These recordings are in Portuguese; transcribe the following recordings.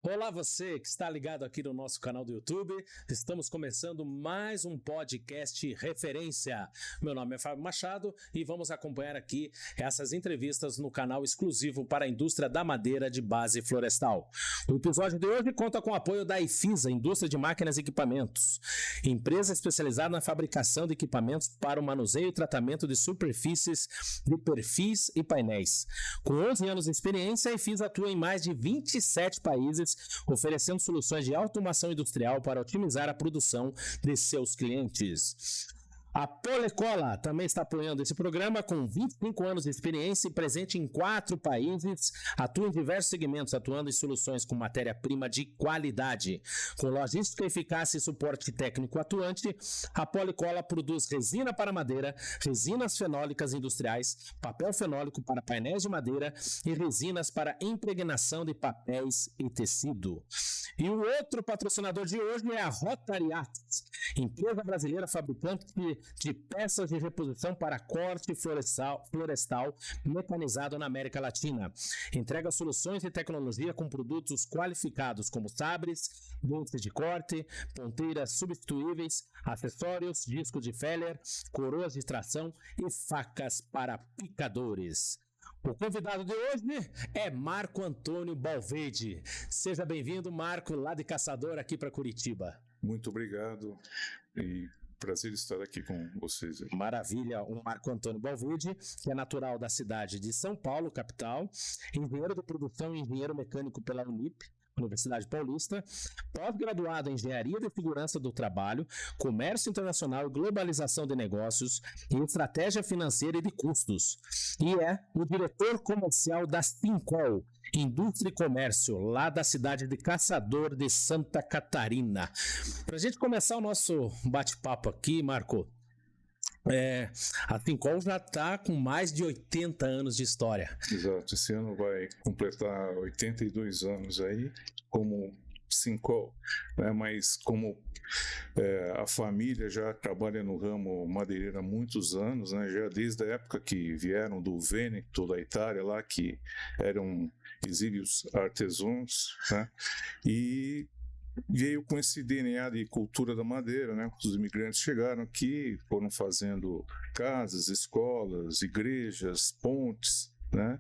Olá você que está ligado aqui no nosso canal do YouTube, estamos começando mais um podcast referência. Meu nome é Fábio Machado e vamos acompanhar aqui essas entrevistas no canal exclusivo para a indústria da madeira de base florestal. O episódio de hoje conta com o apoio da IFISA, Indústria de Máquinas e Equipamentos, empresa especializada na fabricação de equipamentos para o manuseio e tratamento de superfícies de perfis e painéis. Com 11 anos de experiência, a IFISA atua em mais de 27 países, oferecendo soluções de automação industrial para otimizar a produção de seus clientes. A Polecola também está apoiando esse programa com 25 anos de experiência e presente em 4 países, atua em diversos segmentos, atuando em soluções com matéria-prima de qualidade. Com logística eficaz e suporte técnico atuante, a Polecola produz resina para madeira, resinas fenólicas industriais, papel fenólico para painéis de madeira e resinas para impregnação de papéis e tecido. E o outro patrocinador de hoje é a Rotary Arts, empresa brasileira fabricante de peças de reposição para corte florestal mecanizado na América Latina. Entrega soluções e tecnologia com produtos qualificados como sabres, dentes de corte, ponteiras substituíveis, acessórios, discos de feller, coroas de tração e facas para picadores. O convidado de hoje é Marco Antônio Balvedi. Seja bem-vindo, Marco, lá de Caçador, aqui para Curitiba. Muito obrigado e prazer estar aqui com vocês. Maravilha, o Marco Antônio Balvedi, que é natural da cidade de São Paulo, capital, engenheiro de produção e engenheiro mecânico pela Universidade Paulista, pós-graduado em Engenharia de Segurança do Trabalho, Comércio Internacional, Globalização de Negócios e Estratégia Financeira e de Custos. E é o diretor comercial da Sincol, Indústria e Comércio, lá da cidade de Caçador de Santa Catarina. Para a gente começar o nosso bate-papo aqui, Marco, a Sincol já está com mais de 80 anos de história. Exato, esse ano vai completar 82 anos aí como Sincol, né? Mas como a família já trabalha no ramo madeireiro há muitos anos, né? Já desde a época que vieram do Vêneto, da Itália, lá que eram exílios artesãos, né? E veio com esse DNA de cultura da madeira, né? Os imigrantes chegaram aqui, foram fazendo casas, escolas, igrejas, pontes, né?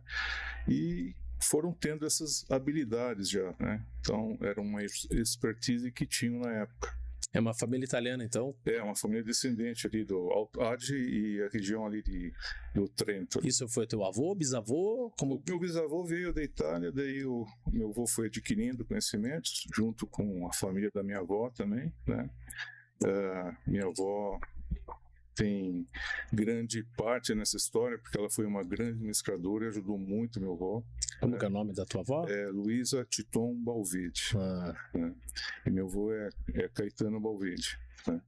E foram tendo essas habilidades já, né? Então, era uma expertise que tinham na época. É uma família italiana, então? É, uma família descendente ali do Alto Adige e a região ali do Trento. Isso foi teu avô, bisavô? O meu bisavô veio da Itália, daí o meu avô foi adquirindo conhecimentos, junto com a família da minha avó também, né? Minha avó tem grande parte nessa história, porque ela foi uma grande administradora e ajudou muito meu avô. Como é o nome da tua avó? É Luísa Titon Balvedi. Né? E meu avô é Caetano Balvedi. Né?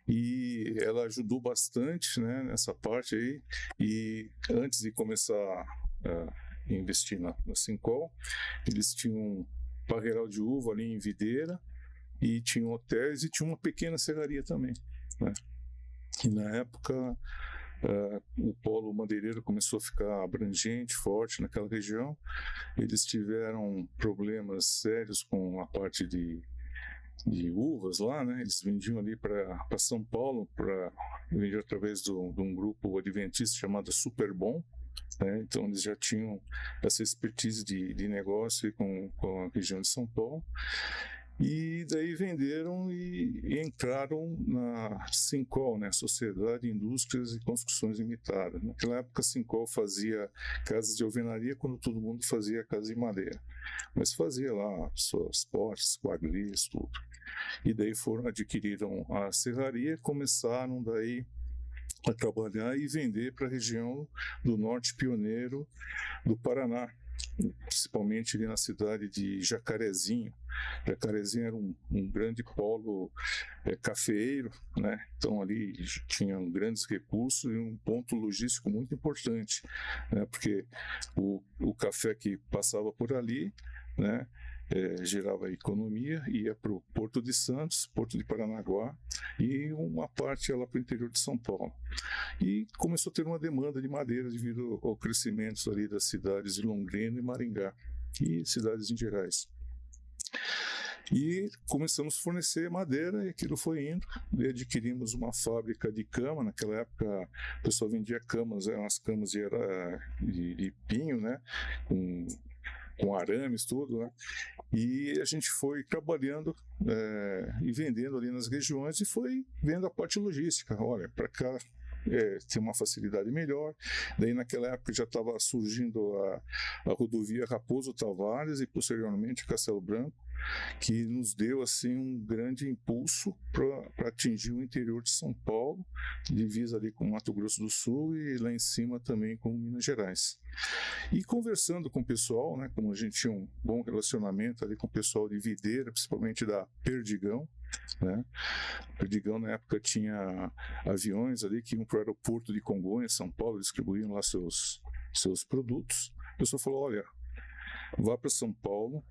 E ela ajudou bastante, né, nessa parte aí. E antes de começar a investir na Sincol, eles tinham um parreiral de uva ali em Videira, e tinham hotéis e tinha uma pequena serraria também, né? E na época o polo madeireiro começou a ficar abrangente, forte naquela região. Eles tiveram problemas sérios com a parte de uvas lá, né? Eles vendiam ali para São Paulo, vendiam através de um grupo adventista chamado Superbom, né? Então eles já tinham essa expertise de negócio com a região de São Paulo. E daí venderam e entraram na Sincol, né? Sociedade, Indústrias e Construções Limitadas. Naquela época, a Sincol fazia casas de alvenaria quando todo mundo fazia casa de madeira. Mas fazia lá suas portas, quadrilhas, tudo. E daí adquiriram a serraria, começaram daí a trabalhar e vender para a região do Norte Pioneiro do Paraná, principalmente ali na cidade de Jacarezinho. Jacarezinho era um grande polo cafeeiro, né? Então ali tinham grandes recursos e um ponto logístico muito importante, né? Porque o café que passava por ali, né, gerava economia, ia para o Porto de Santos, Porto de Paranaguá e uma parte lá para o interior de São Paulo. E começou a ter uma demanda de madeira devido ao crescimento ali das cidades de Londrina e Maringá e cidades em gerais. E começamos a fornecer madeira e aquilo foi indo. E adquirimos uma fábrica de cama. Naquela época o pessoal vendia camas, eram as camas de pinho, né? Com arames, tudo, né? E a gente foi trabalhando e vendendo ali nas regiões e foi vendo a parte logística. Olha, para cá ter uma facilidade melhor. Daí naquela época já estava surgindo a rodovia Raposo Tavares e posteriormente Castelo Branco, que nos deu assim um grande impulso para atingir o interior de São Paulo, divisa ali com Mato Grosso do Sul e lá em cima também com Minas Gerais. E conversando com o pessoal, né, como a gente tinha um bom relacionamento ali com o pessoal de Videira, principalmente da Perdigão, né? Perdigão na época tinha aviões ali que iam para o aeroporto de Congonhas, São Paulo, distribuíam lá seus produtos. A pessoa falou, olha, vá para São Paulo,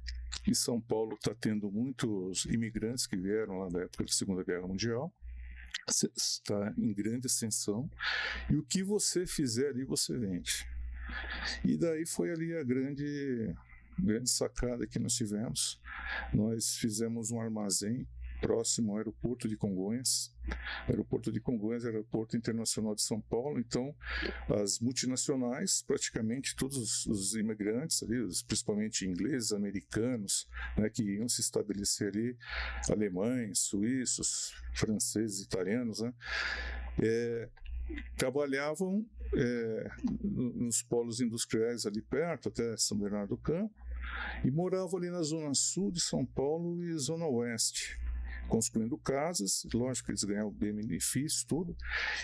e São Paulo está tendo muitos imigrantes que vieram lá da época da Segunda Guerra Mundial, está em grande ascensão, e o que você fizer ali, você vende. E daí foi ali a grande sacada que nós tivemos. Nós fizemos um armazém próximo ao aeroporto de Congonhas. O aeroporto de Congonhas é o aeroporto internacional de São Paulo, então as multinacionais, praticamente todos os imigrantes ali, principalmente ingleses, americanos, né, que iam se estabelecer ali, alemães, suíços, franceses, italianos, né, trabalhavam nos polos industriais ali perto, até São Bernardo do Campo, e moravam ali na zona sul de São Paulo e zona oeste, construindo casas. Lógico que eles ganhavam bem benefício, tudo,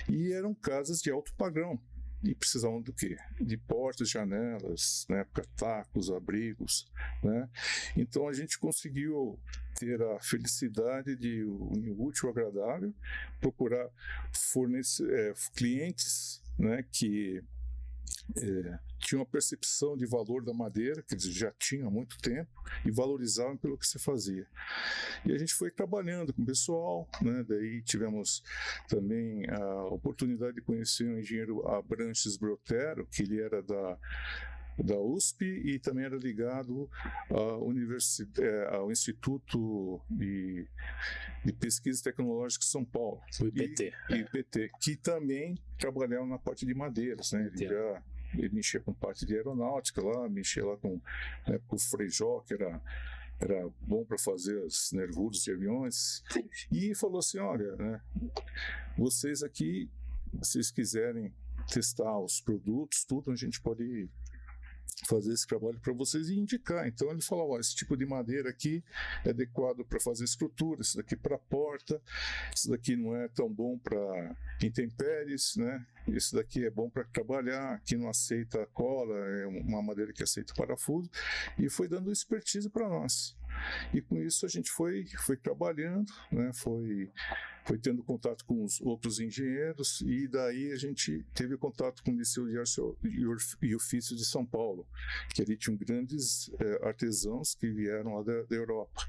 e eram casas de alto padrão. E precisavam do quê? De portas, janelas, na época tacos, abrigos, né? Então a gente conseguiu ter a felicidade de, unir o útil ao agradável, procurar fornecer clientes, né, que tinham uma percepção de valor da madeira, que eles já tinham há muito tempo, e valorizavam pelo que se fazia. E a gente foi trabalhando com o pessoal, né? Daí tivemos também a oportunidade de conhecer o engenheiro Abranches Brotero, que ele era da USP e também era ligado ao Instituto de Pesquisa Tecnológica de São Paulo, o IPT, IPT, que também trabalhava na parte de madeiras, né? Ele mexia com parte de aeronáutica lá, mexia lá com o Frejó, que era bom para fazer as nervuras de aviões, e falou assim, olha, né, vocês aqui, se vocês quiserem testar os produtos, tudo, a gente pode fazer esse trabalho para vocês e indicar. Então ele falou, ó, esse tipo de madeira aqui é adequado para fazer estrutura, esse daqui para porta, esse daqui não é tão bom para intempéries, né? Esse daqui é bom para trabalhar, aqui não aceita cola, é uma madeira que aceita parafuso, e foi dando expertise para nós. E com isso a gente foi trabalhando, né? Foi tendo contato com os outros engenheiros, e daí a gente teve contato com o Liceu de Arte e Ofício de São Paulo, que ali tinham grandes artesãos que vieram lá da Europa.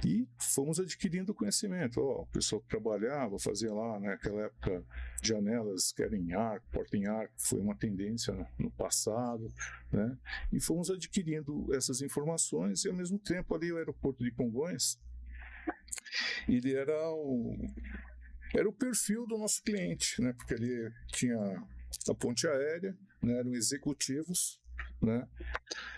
E fomos adquirindo conhecimento. O pessoal que trabalhava, fazia lá, naquela época, janelas que eram em arco, porta em arco, foi uma tendência no passado, né? E fomos adquirindo essas informações, e ao mesmo tempo ali o aeroporto de Congonhas, ele era o perfil do nosso cliente, né? Porque ali tinha a ponte aérea, né? Eram executivos, né?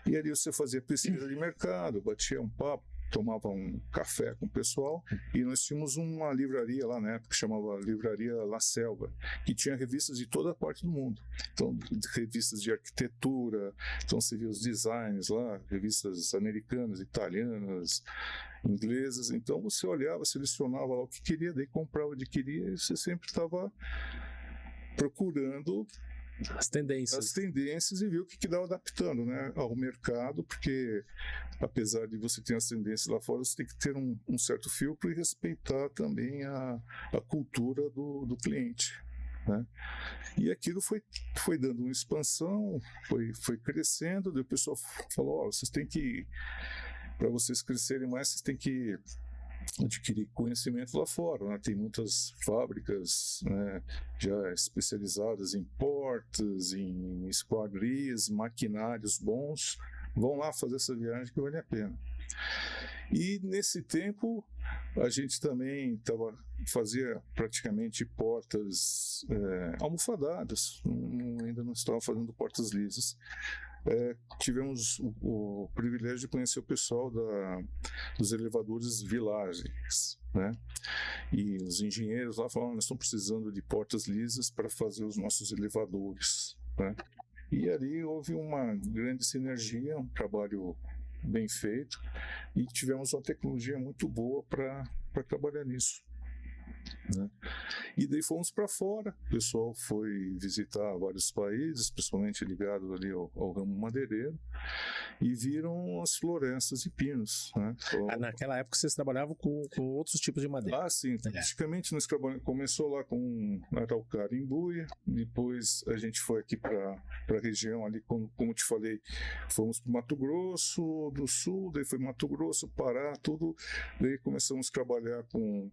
E ali você fazia pesquisa de mercado, batia um papo, tomava um café com o pessoal, e nós tínhamos uma livraria lá na época que chamava Livraria La Selva, que tinha revistas de toda a parte do mundo. Então, revistas de arquitetura, então você via os designs lá, revistas americanas, italianas, inglesas. Então você olhava, selecionava lá o que queria, daí comprava, adquiria, e você sempre estava procurando as tendências e viu o que dava adaptando, né, ao mercado, porque apesar de você ter as tendências lá fora, você tem que ter um certo filtro e respeitar também a cultura do cliente, né? E aquilo foi dando uma expansão, foi crescendo, daí o pessoal falou, vocês têm que, para vocês crescerem mais, vocês têm que adquirir conhecimento lá fora, né? Tem muitas fábricas, né, já especializadas em portas, em esquadrias, maquinários bons, vão lá fazer essa viagem que vale a pena. E nesse tempo a gente também fazia praticamente portas almofadadas, ainda não estava fazendo portas lisas. Tivemos o privilégio de conhecer o pessoal dos elevadores Villages, né? E os engenheiros lá falaram: nós estamos precisando de portas lisas para fazer os nossos elevadores, né? E ali houve uma grande sinergia, um trabalho bem feito, e tivemos uma tecnologia muito boa para trabalhar nisso, né? E daí fomos para fora, o pessoal foi visitar vários países, principalmente ligado ali ao ramo madeireiro, e viram as florestas de pinos, né? Naquela época vocês trabalhavam com outros tipos de madeira. Sim, praticamente nós começou lá com araucária em Imbuia, depois a gente foi aqui para a região ali, como te falei, fomos para Mato Grosso do Sul, daí foi Mato Grosso, Pará, tudo, daí começamos a trabalhar com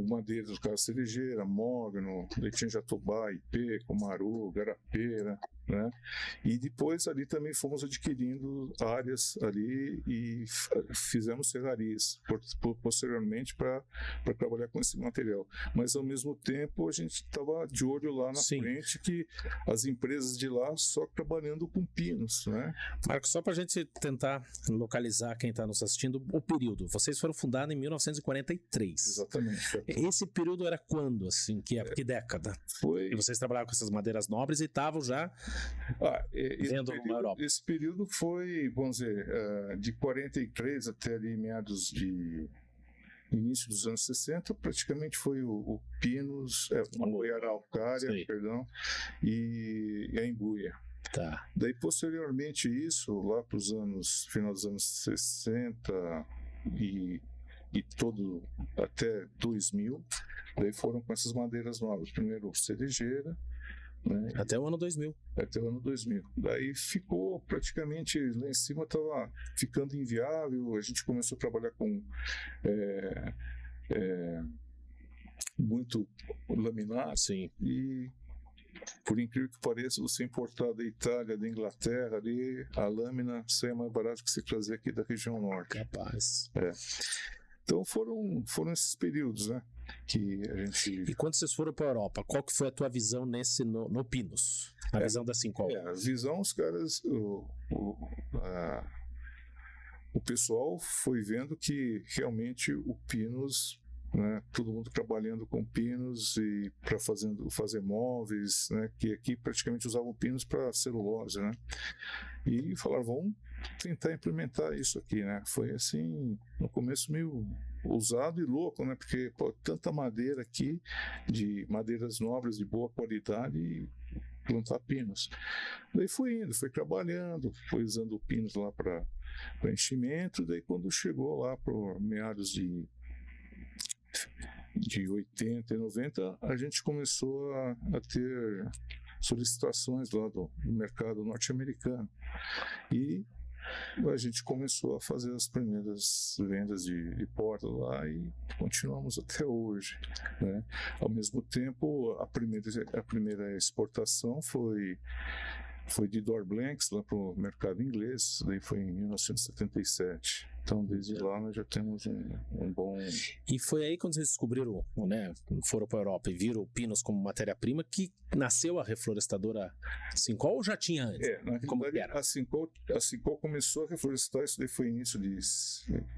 madeiras do caso cerejeira, mogno, daí tinha jatobá, ipê, comaru, garapeira, né? E depois ali também fomos adquirindo áreas ali e fizemos serrarias posteriormente para trabalhar com esse material. Mas ao mesmo tempo a gente estava de olho lá na frente que as empresas de lá só trabalhando com pinos, né? Marcos, só para a gente tentar localizar quem está nos assistindo, o período. Vocês foram fundados em 1943. Exatamente. Esse período era quando, assim? Que década? E vocês trabalhavam com essas madeiras nobres e estavam já vendo na Europa. Esse período foi, vamos dizer, de 43 até ali meados de início dos anos 60, praticamente foi o Pinos, foi a Araucária, perdão, e a Imbuia. Tá. Daí, posteriormente isso, lá para os final dos anos 60 e todo até 2000, daí foram com essas madeiras novas. Primeiro cerejeira, né? Até o ano 2000. Até o ano 2000. Daí ficou praticamente, lá em cima estava ficando inviável, a gente começou a trabalhar com muito laminado. Sim. E por incrível que pareça, você importar da Itália, da Inglaterra, ali, a lâmina sai mais barato que você trazer aqui da região norte. Capaz. Então foram esses períodos, né, que a gente... E quando vocês foram para a Europa, qual que foi a tua visão no Pinos? A visão da Sincol? A visão, os caras... O pessoal foi vendo que realmente o Pinos, né, todo mundo trabalhando com pinos e para fazer móveis, né, que aqui praticamente usavam pinos para celulose, né, e falaram: vamos tentar implementar isso aqui, né. Foi assim, no começo meio ousado e louco, né, porque tanta madeira aqui, de madeiras nobres de boa qualidade, e plantar pinos. Daí foi indo, foi trabalhando, foi usando pinos lá para enchimento. Daí quando chegou lá para meados de 80 e 90, a gente começou a ter solicitações lá do mercado norte-americano. E a gente começou a fazer as primeiras vendas de porta lá e continuamos até hoje, né? Ao mesmo tempo, a primeira exportação foi de door blanks lá para o mercado inglês, daí foi em 1977. Então, desde lá, nós já temos um bom... E foi aí quando vocês descobriram, né, foram para a Europa e viram o Pinos como matéria-prima, que nasceu a reflorestadora Sincol, ou já tinha antes? Como que era? A Sincol começou a reflorestar, isso daí foi início de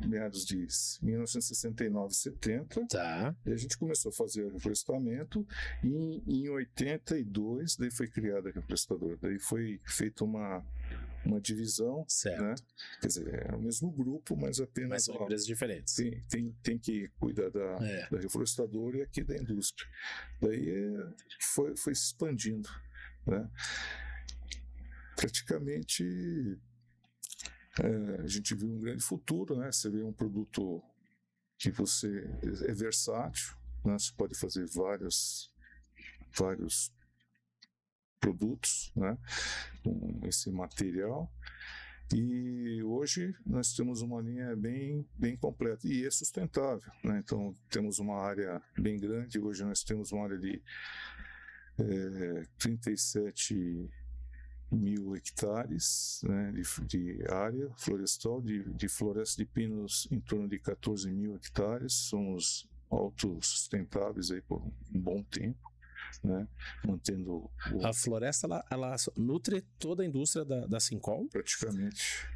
meados de 1969, 70. Tá. E a gente começou a fazer o reflorestamento, e em 82, daí foi criada a reflorestadora. Daí foi feita uma divisão, certo, né? Quer dizer, é o mesmo grupo, mas apenas... Mas são empresas diferentes. Tem que cuidar da reflorestadora e aqui da indústria. Daí foi se expandindo, né? Praticamente a gente viu um grande futuro, né? Você vê um produto que você é versátil, né? Você pode fazer vários produtos, né, com esse material, e hoje nós temos uma linha bem completa e é sustentável, né? Então temos uma área bem grande. Hoje nós temos uma área de 37 1.000 hectares, né, de área florestal, de floresta de pinos em torno de 14.000 hectares. Somos autossustentáveis aí por um bom tempo, né, mantendo A floresta, ela nutre toda a indústria da Sincol. praticamente.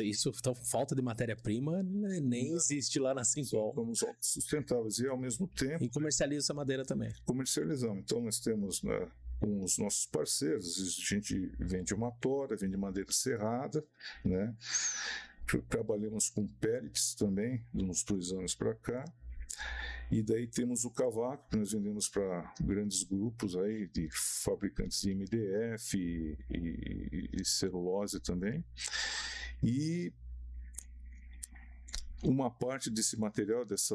Isso, então, falta de matéria-prima nem existe lá na Sincol. Somos autossustentáveis e, ao mesmo tempo, E comercializa essa madeira também. comercializamos. Então, nós temos, né, com os nossos parceiros, a gente vende uma tora, vende madeira serrada, né? Trabalhamos com pellets também, de uns 2 anos para cá. E daí temos o cavaco, que nós vendemos para grandes grupos aí de fabricantes de MDF e celulose também. E uma parte desse material, dessa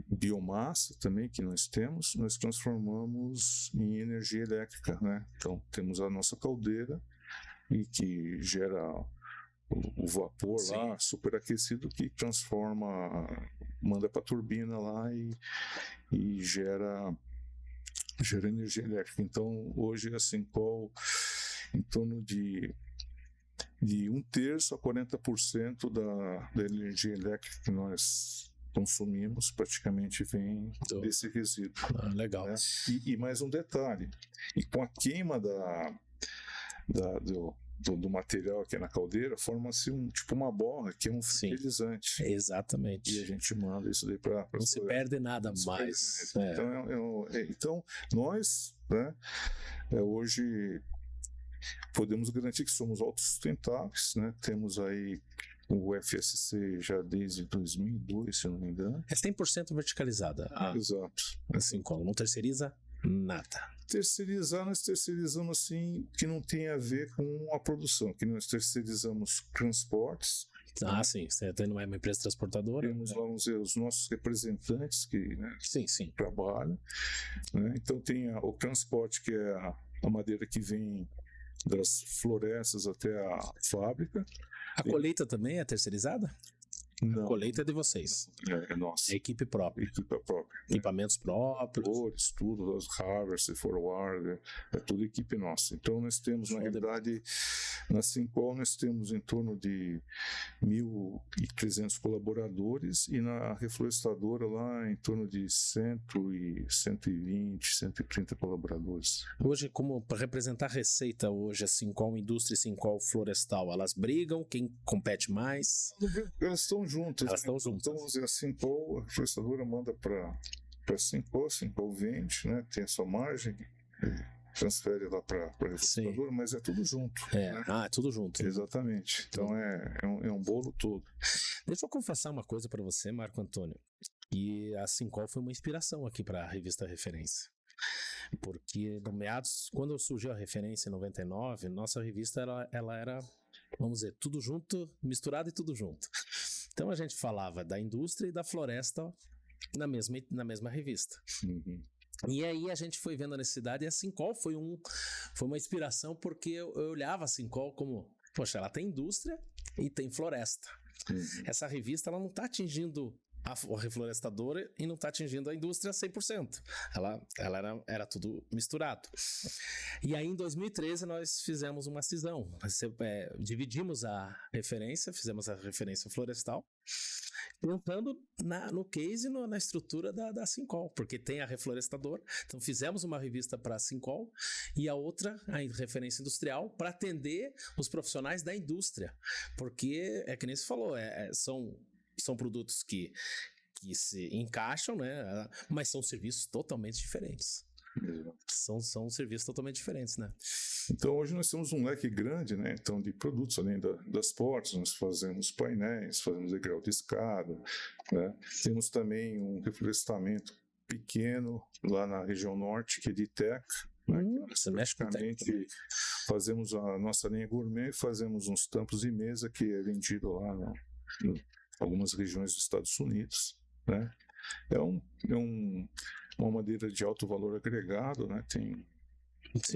biomassa também que nós temos, nós transformamos em energia elétrica, né? Então temos a nossa caldeira e que gera o vapor Sim. lá superaquecido, que transforma, manda para a turbina lá e gera energia elétrica. Então hoje a Sincol, em torno de 1/3 a 40% da energia elétrica que nós consumimos praticamente vem desse resíduo. Legal. Né? E mais um detalhe, e com a queima do material aqui na caldeira, forma-se uma borra, que é um fertilizante. Exatamente. E a gente manda isso daí para... Não se perde nada mais. Então, nós, né, hoje podemos garantir que somos autossustentáveis, né? Temos aí o FSC já desde 2002, se eu não me engano. É 100% verticalizada. Exato. Assim, como não terceiriza nada. Nós terceirizamos assim, que não tem a ver com a produção, que nós terceirizamos transportes. Sim, você não é uma empresa transportadora. Temos, vamos dizer, os nossos representantes que, né, sim. trabalham. Né? Então tem o transporte, que é a madeira que vem das florestas até a fábrica. A colheita também é terceirizada? Não. A colheita é de vocês. É nossa. É equipe própria. Equipe própria. Equipamentos próprios. Flores, tudo, os harvest, forward, é tudo equipe nossa. Então nós temos, na realidade, na Sincol nós temos em torno de 1.300 colaboradores, e na reflorestadora lá em torno de 120, 130 colaboradores. Hoje, como para representar a receita hoje, a Sincol Indústria e Sincol Florestal, elas brigam? Quem compete mais? Elas estão juntas. Elas estão juntas. Então, a Sincol, a reflorestadora manda para a Sincol vende, né? Tem a sua margem, transfere lá para a reflorestadora, mas é tudo junto. Né? É tudo junto. Exatamente. Então é um bolo todo. Deixa eu confessar uma coisa para você, Marco Antônio. E a Sincol foi uma inspiração aqui para a revista Referência. Porque quando surgiu a Referência em 99, nossa revista ela era, vamos dizer, tudo junto, misturado e tudo junto. Então a gente falava da indústria e da floresta na mesma revista. Uhum. E aí a gente foi vendo a necessidade, e a Sincol foi uma inspiração, porque eu olhava a Sincol como, poxa, ela tem indústria e tem floresta. Uhum. Essa revista ela não está atingindo a reflorestadora e não está atingindo a indústria 100%. Ela era tudo misturado. E aí, em 2013, nós fizemos uma cisão. Dividimos a referência, fizemos a referência florestal, pensando no case, na estrutura da Sincol, porque tem a reflorestadora. Então, fizemos uma revista para a Sincol e a outra, a referência industrial, para atender os profissionais da indústria. Porque, é que nem se falou, são produtos que se encaixam, né? Mas são serviços totalmente diferentes. São serviços totalmente diferentes, né? Então hoje nós temos um leque grande, né? Então, de produtos, além das portas, nós fazemos painéis, fazemos degrau de escada, né? Temos também um reflorestamento pequeno lá na região norte, que é de teca. Você mexe com teca também. Fazemos a nossa linha gourmet, fazemos uns tampos de mesa que é vendido lá em algumas regiões dos Estados Unidos, né? É uma madeira de alto valor agregado, né? Tem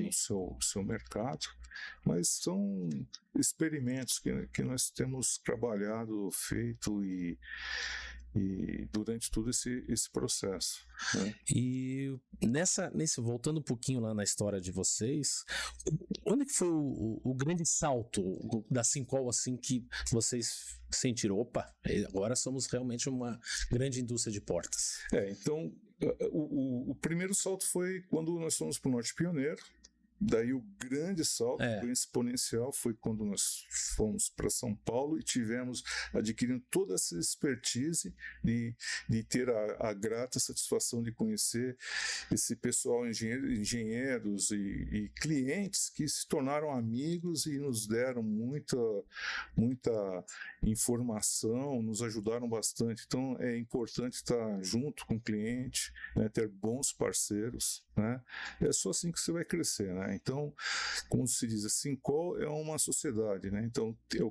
o seu mercado, mas são experimentos que nós temos trabalhado, feito, e E durante todo esse processo, né? E voltando um pouquinho lá na história de vocês, onde que foi o grande salto da Sincol, assim, que vocês sentiram, opa, agora somos realmente uma grande indústria de portas? Então, o primeiro salto foi quando nós fomos para o Norte Pioneiro. Daí o grande salto exponencial foi quando nós fomos para São Paulo e tivemos adquirindo toda essa expertise de ter a grata satisfação de conhecer esse pessoal, engenheiros e clientes que se tornaram amigos e nos deram muita informação, nos ajudaram bastante. Então é importante estar junto com o cliente, né, ter bons parceiros, né? É só assim que você vai crescer, né? Então, como se diz, a Sincol é uma sociedade, né? Então, é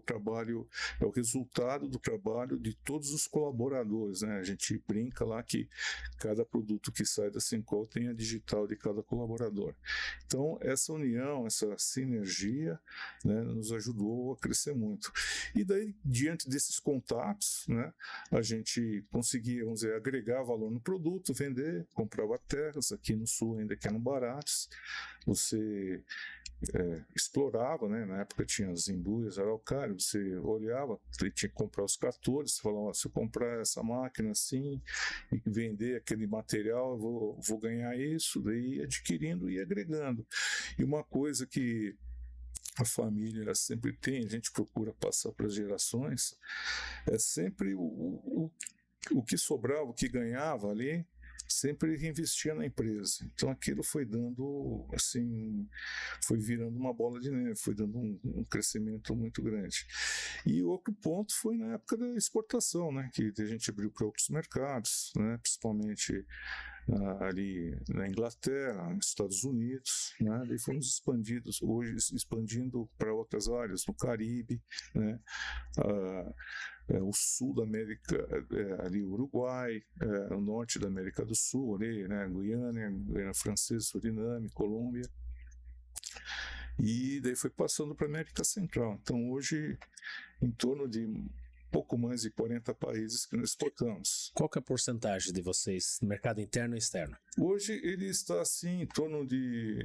o resultado do trabalho de todos os colaboradores, né? A gente brinca lá que cada produto que sai da Sincol tem a digital de cada colaborador. Então, essa união, essa sinergia, né, nos ajudou a crescer muito. E daí, diante desses contatos, né, a gente conseguia, vamos dizer, agregar valor no produto, vender, comprava terras, aqui no sul ainda que eram baratos, você explorava, né? Na época tinha as embuias, araucária, você olhava, você tinha que comprar os tratores, você falava, se eu comprar essa máquina assim e vender aquele material, eu vou ganhar isso, daí ia adquirindo e agregando. E uma coisa que a família sempre tem, a gente procura passar para as gerações, é sempre o que sobrava, o que ganhava ali, sempre reinvestia na empresa. Então aquilo foi dando, assim, foi virando uma bola de neve, foi dando um crescimento muito grande. E outro ponto foi na época da exportação, né, que a gente abriu para outros mercados, né, principalmente ali na Inglaterra, nos Estados Unidos, né, daí fomos expandindo para outras áreas, no Caribe, né, o sul da América, ali Uruguai, o norte da América do Sul, ali, né, Guiana Francesa, Suriname, Colômbia, e daí foi passando para a América Central. Então hoje, em torno de pouco mais de 40 países que nós exportamos. Qual que é a porcentagem de vocês no mercado interno e externo? Hoje ele está assim em torno de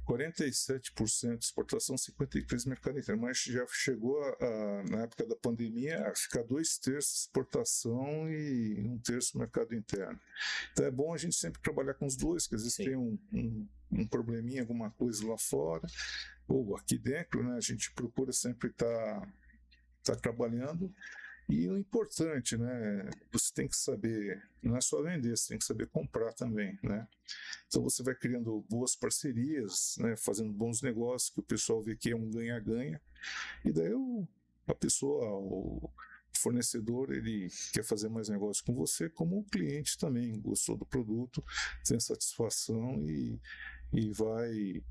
47% exportação, 53% mercado interno, mas já chegou na época da pandemia a ficar 2/3 exportação e 1/3 mercado interno. Então é bom a gente sempre trabalhar com os dois, que às vezes tem um probleminha, alguma coisa lá fora, ou aqui dentro, né? A gente procura sempre estar trabalhando. E o importante, né, você tem que saber, não é só vender, você tem que saber comprar também, né? Então você vai criando boas parcerias, né, fazendo bons negócios, que o pessoal vê que é um ganha-ganha, e daí a pessoa, o fornecedor, ele quer fazer mais negócio com você, como o cliente também gostou do produto, tem satisfação e vai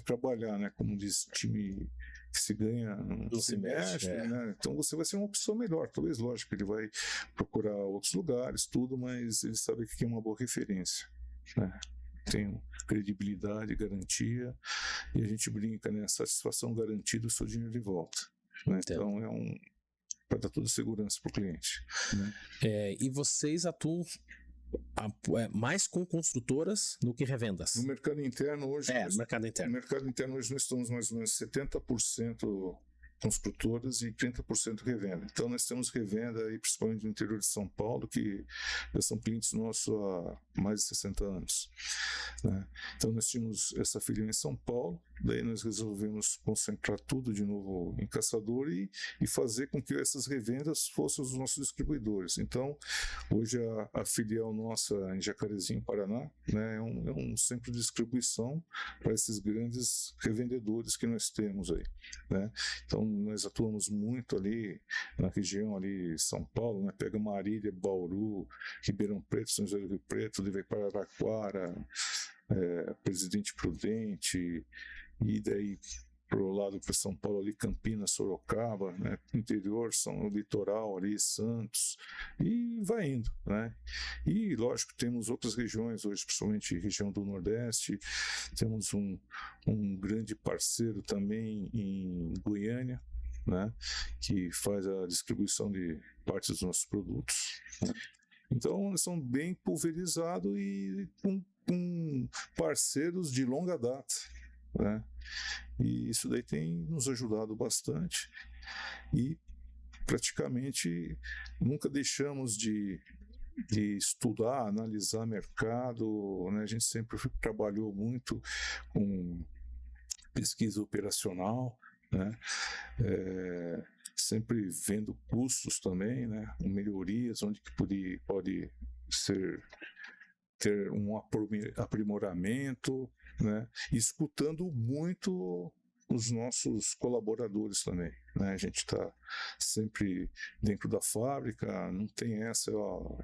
trabalhar, né, como diz o time que se ganha, não se mexe, né? Então você vai ser uma opção melhor. Talvez, lógico, ele vai procurar outros lugares, tudo, mas ele sabe que é uma boa referência, né? Tem credibilidade, garantia, e a gente brinca, né? Satisfação garantida, o seu dinheiro de volta, né? Então para dar toda a segurança para o cliente, né? E vocês atuam mais com construtoras do que revendas? No mercado interno hoje... no mercado interno. No mercado interno hoje nós estamos mais ou menos 70% construtoras e 30% revenda. Então nós temos revenda aí, principalmente no interior de São Paulo, que já são clientes nossos há mais de 60 anos, né? Então nós tínhamos essa filial em São Paulo, daí nós resolvemos concentrar tudo de novo em Caçador e fazer com que essas revendas fossem os nossos distribuidores. Então hoje a filial nossa em Jacarezinho, Paraná, né, é um centro de distribuição para esses grandes revendedores que nós temos aí, né? Então nós atuamos muito ali na região ali São Paulo, né? Pega Marília, Bauru, Ribeirão Preto, São José do Rio Preto, daí vai para Araraquara, Presidente Prudente, e daí pro lado para São Paulo ali, Campinas, Sorocaba, né? Interior, o litoral ali, Santos, e vai indo, né? E lógico, temos outras regiões hoje, principalmente região do Nordeste, temos um grande parceiro também em Goiânia, né, que faz a distribuição de partes dos nossos produtos, né? Então, eles são bem pulverizados e com parceiros de longa data, né? E isso daí tem nos ajudado bastante e praticamente nunca deixamos de estudar, analisar mercado, né? A gente sempre trabalhou muito com pesquisa operacional, né? Sempre vendo custos também, né? Melhorias, onde que pode ter um aprimoramento, né? E escutando muito os nossos colaboradores também, né? A gente está sempre dentro da fábrica, não tem essa, ó,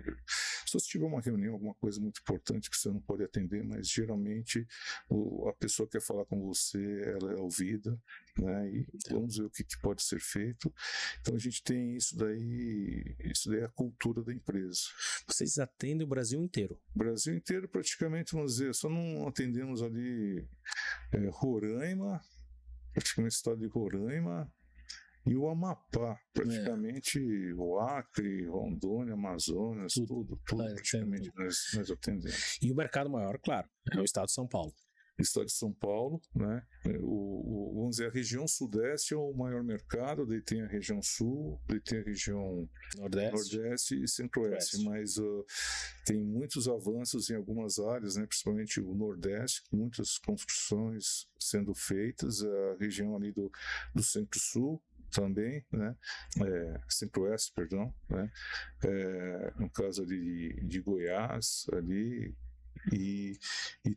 se você tiver uma reunião, alguma coisa muito importante que você não pode atender, mas geralmente a pessoa quer falar com você, ela é ouvida, né? E vamos ver o que pode ser feito. Então a gente tem isso daí é a cultura da empresa. Vocês atendem o Brasil inteiro? O Brasil inteiro praticamente, vamos dizer, só não atendemos ali Roraima, praticamente o estado de Roraima e o Amapá, praticamente o Acre, Rondônia, Amazonas, tudo praticamente nós atendemos. E o mercado maior, claro, é o estado de São Paulo. Estado de São Paulo, né? Vamos dizer, a região sudeste é o maior mercado, daí tem a região sul, daí tem a região nordeste e centro-oeste, mas tem muitos avanços em algumas áreas, né? Principalmente o nordeste, muitas construções sendo feitas, a região ali do centro-sul também, né? Centro-oeste, perdão, né? No caso ali de Goiás, ali, e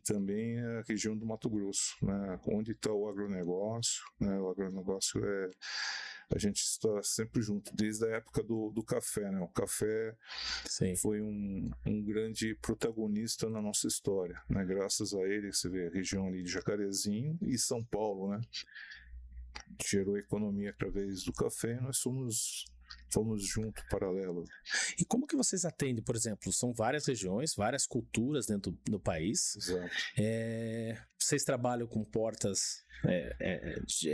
também a região do Mato Grosso, né, onde está o agronegócio, né? O agronegócio a gente está sempre junto, desde a época do café, né? O café foi um grande protagonista na nossa história, né? Graças a ele, você vê a região ali de Jacarezinho e São Paulo, né? Gerou economia através do café, nós fomos junto, paralelo. E como que vocês atendem, por exemplo, são várias regiões, várias culturas dentro do país. Exato. Vocês trabalham com portas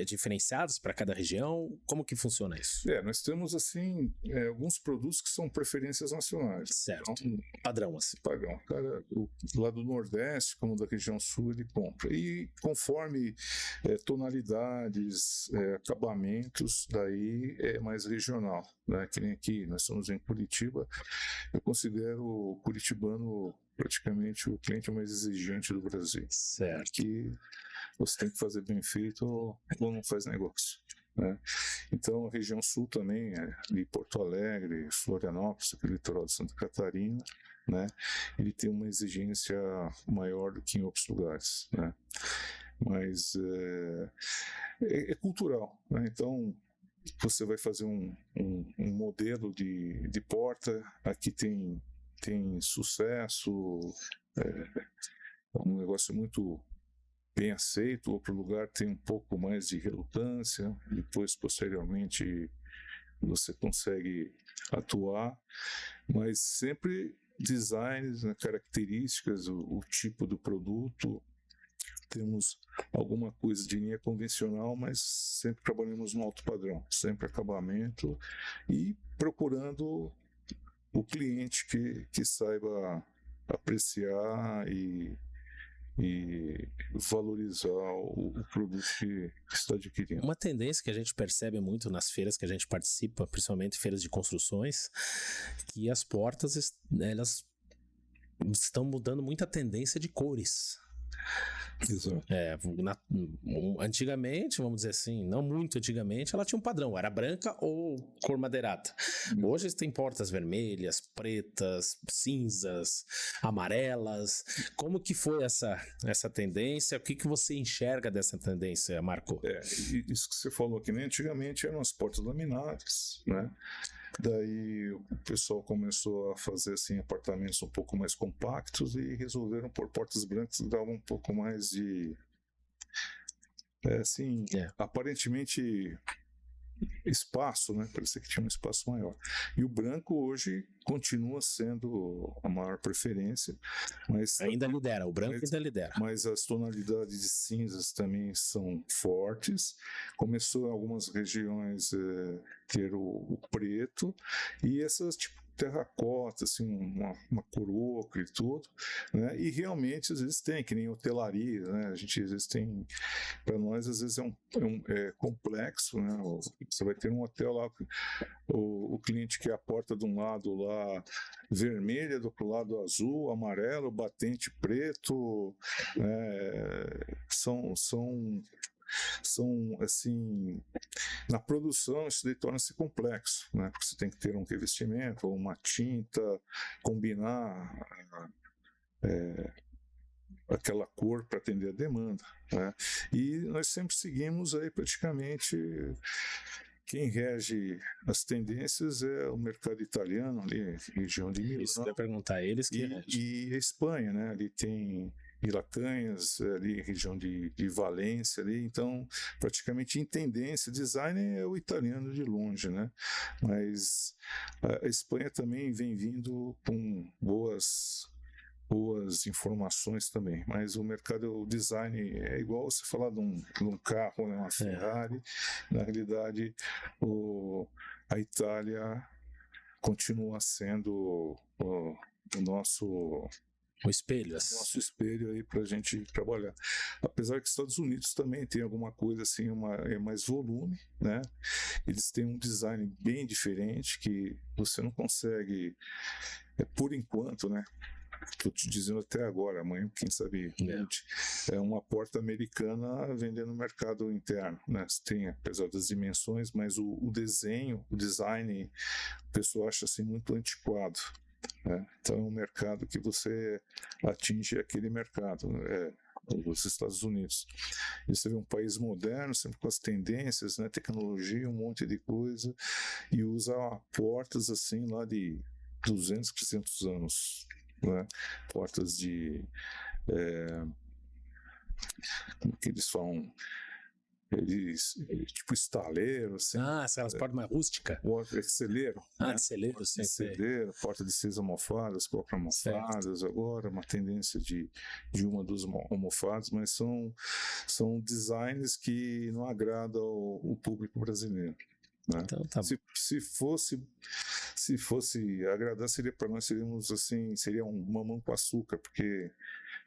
diferenciadas para cada região? Como que funciona isso? Nós temos, assim, alguns produtos que são preferências nacionais. Certo. Então, padrão, assim. Padrão. Cara, lá do Nordeste, como da região Sul, ele compra. E conforme tonalidades, acabamentos, daí é mais regional, né? Que nem aqui, nós estamos em Curitiba, eu considero o curitibano praticamente o cliente mais exigente do Brasil. Certo. Que você tem que fazer bem feito ou não faz negócio, né? Então a região sul também, ali Porto Alegre, Florianópolis, aquele litoral de Santa Catarina, né? Ele tem uma exigência maior do que em outros lugares, né? Mas é cultural, né? Então você vai fazer um modelo de porta, aqui tem sucesso, é um negócio muito bem aceito, outro lugar tem um pouco mais de relutância, depois posteriormente você consegue atuar, mas sempre designs, né, características, o tipo do produto. Temos alguma coisa de linha convencional, mas sempre trabalhamos no alto padrão, sempre acabamento e procurando o cliente que saiba apreciar e valorizar o produto que está adquirindo. Uma tendência que a gente percebe muito nas feiras que a gente participa, principalmente feiras de construções, que as portas, elas estão mudando muito a tendência de cores. Exato. Antigamente, vamos dizer assim, não muito antigamente, ela tinha um padrão, era branca ou cor madeirada. Hoje tem portas vermelhas, pretas, cinzas, amarelas. Como que foi essa tendência? O que você enxerga dessa tendência, Marco? Isso que você falou aqui, né? Antigamente eram as portas laminadas, né? Daí o pessoal começou a fazer assim, apartamentos um pouco mais compactos e resolveram pôr portas brancas que davam um pouco mais de... aparentemente espaço, né? Parecia que tinha um espaço maior. E o branco hoje continua sendo a maior preferência, mas ainda lidera, o branco ainda lidera. Mas as tonalidades de cinzas também são fortes. Começou em algumas regiões ter o preto e essas tipo terracota, assim, uma cor ocre e tudo, né? E realmente às vezes tem, que nem hotelaria, né? A gente às vezes tem, para nós às vezes é complexo, né? Você vai ter um hotel lá, o cliente quer a porta de um lado lá vermelha, do outro lado azul, amarelo, batente preto, são assim, na produção isso daí torna-se complexo, né? Porque você tem que ter um revestimento ou uma tinta, combinar aquela cor para atender a demanda, né? E nós sempre seguimos aí praticamente, quem rege as tendências é o mercado italiano ali, região de Milão. Isso, eu ia perguntar a eles que e a Espanha, né? Ali tem Ilacanhas, ali região de Valência ali, então praticamente em tendência, design é o italiano de longe, né? Mas a Espanha também vem vindo com boas informações também, mas o mercado, o design é igual você falar de um carro, né, uma Ferrari, na realidade a Itália continua sendo o nosso espelho, nosso espelho aí para a gente trabalhar. Apesar que os Estados Unidos também tem alguma coisa assim, mais volume, né? Eles têm um design bem diferente que você não consegue, por enquanto, né? Estou te dizendo até agora, amanhã, quem sabe, é uma porta americana vendendo no mercado interno, né? Tem, apesar das dimensões, mas o desenho, o design, o pessoal acha assim muito antiquado, né? Então é um mercado que você atinge aquele mercado, os Estados Unidos. E você vê um país moderno, sempre com as tendências, né? Tecnologia, um monte de coisa, e usa portas assim lá de 200, 300 anos. Né? Portas de como que eles falam, tipo estaleiro assim. Aquelas portas mais rústicas, celeiro, né? De celeiro, sim, celeiro, porta de 6 almofadas, 4 almofadas, agora uma tendência de 1, 2 almofadas, mas são designs que não agradam o público brasileiro. Né? Então, tá. Se fosse agradar, seria para nós, seríamos assim, seria um mamão com açúcar, porque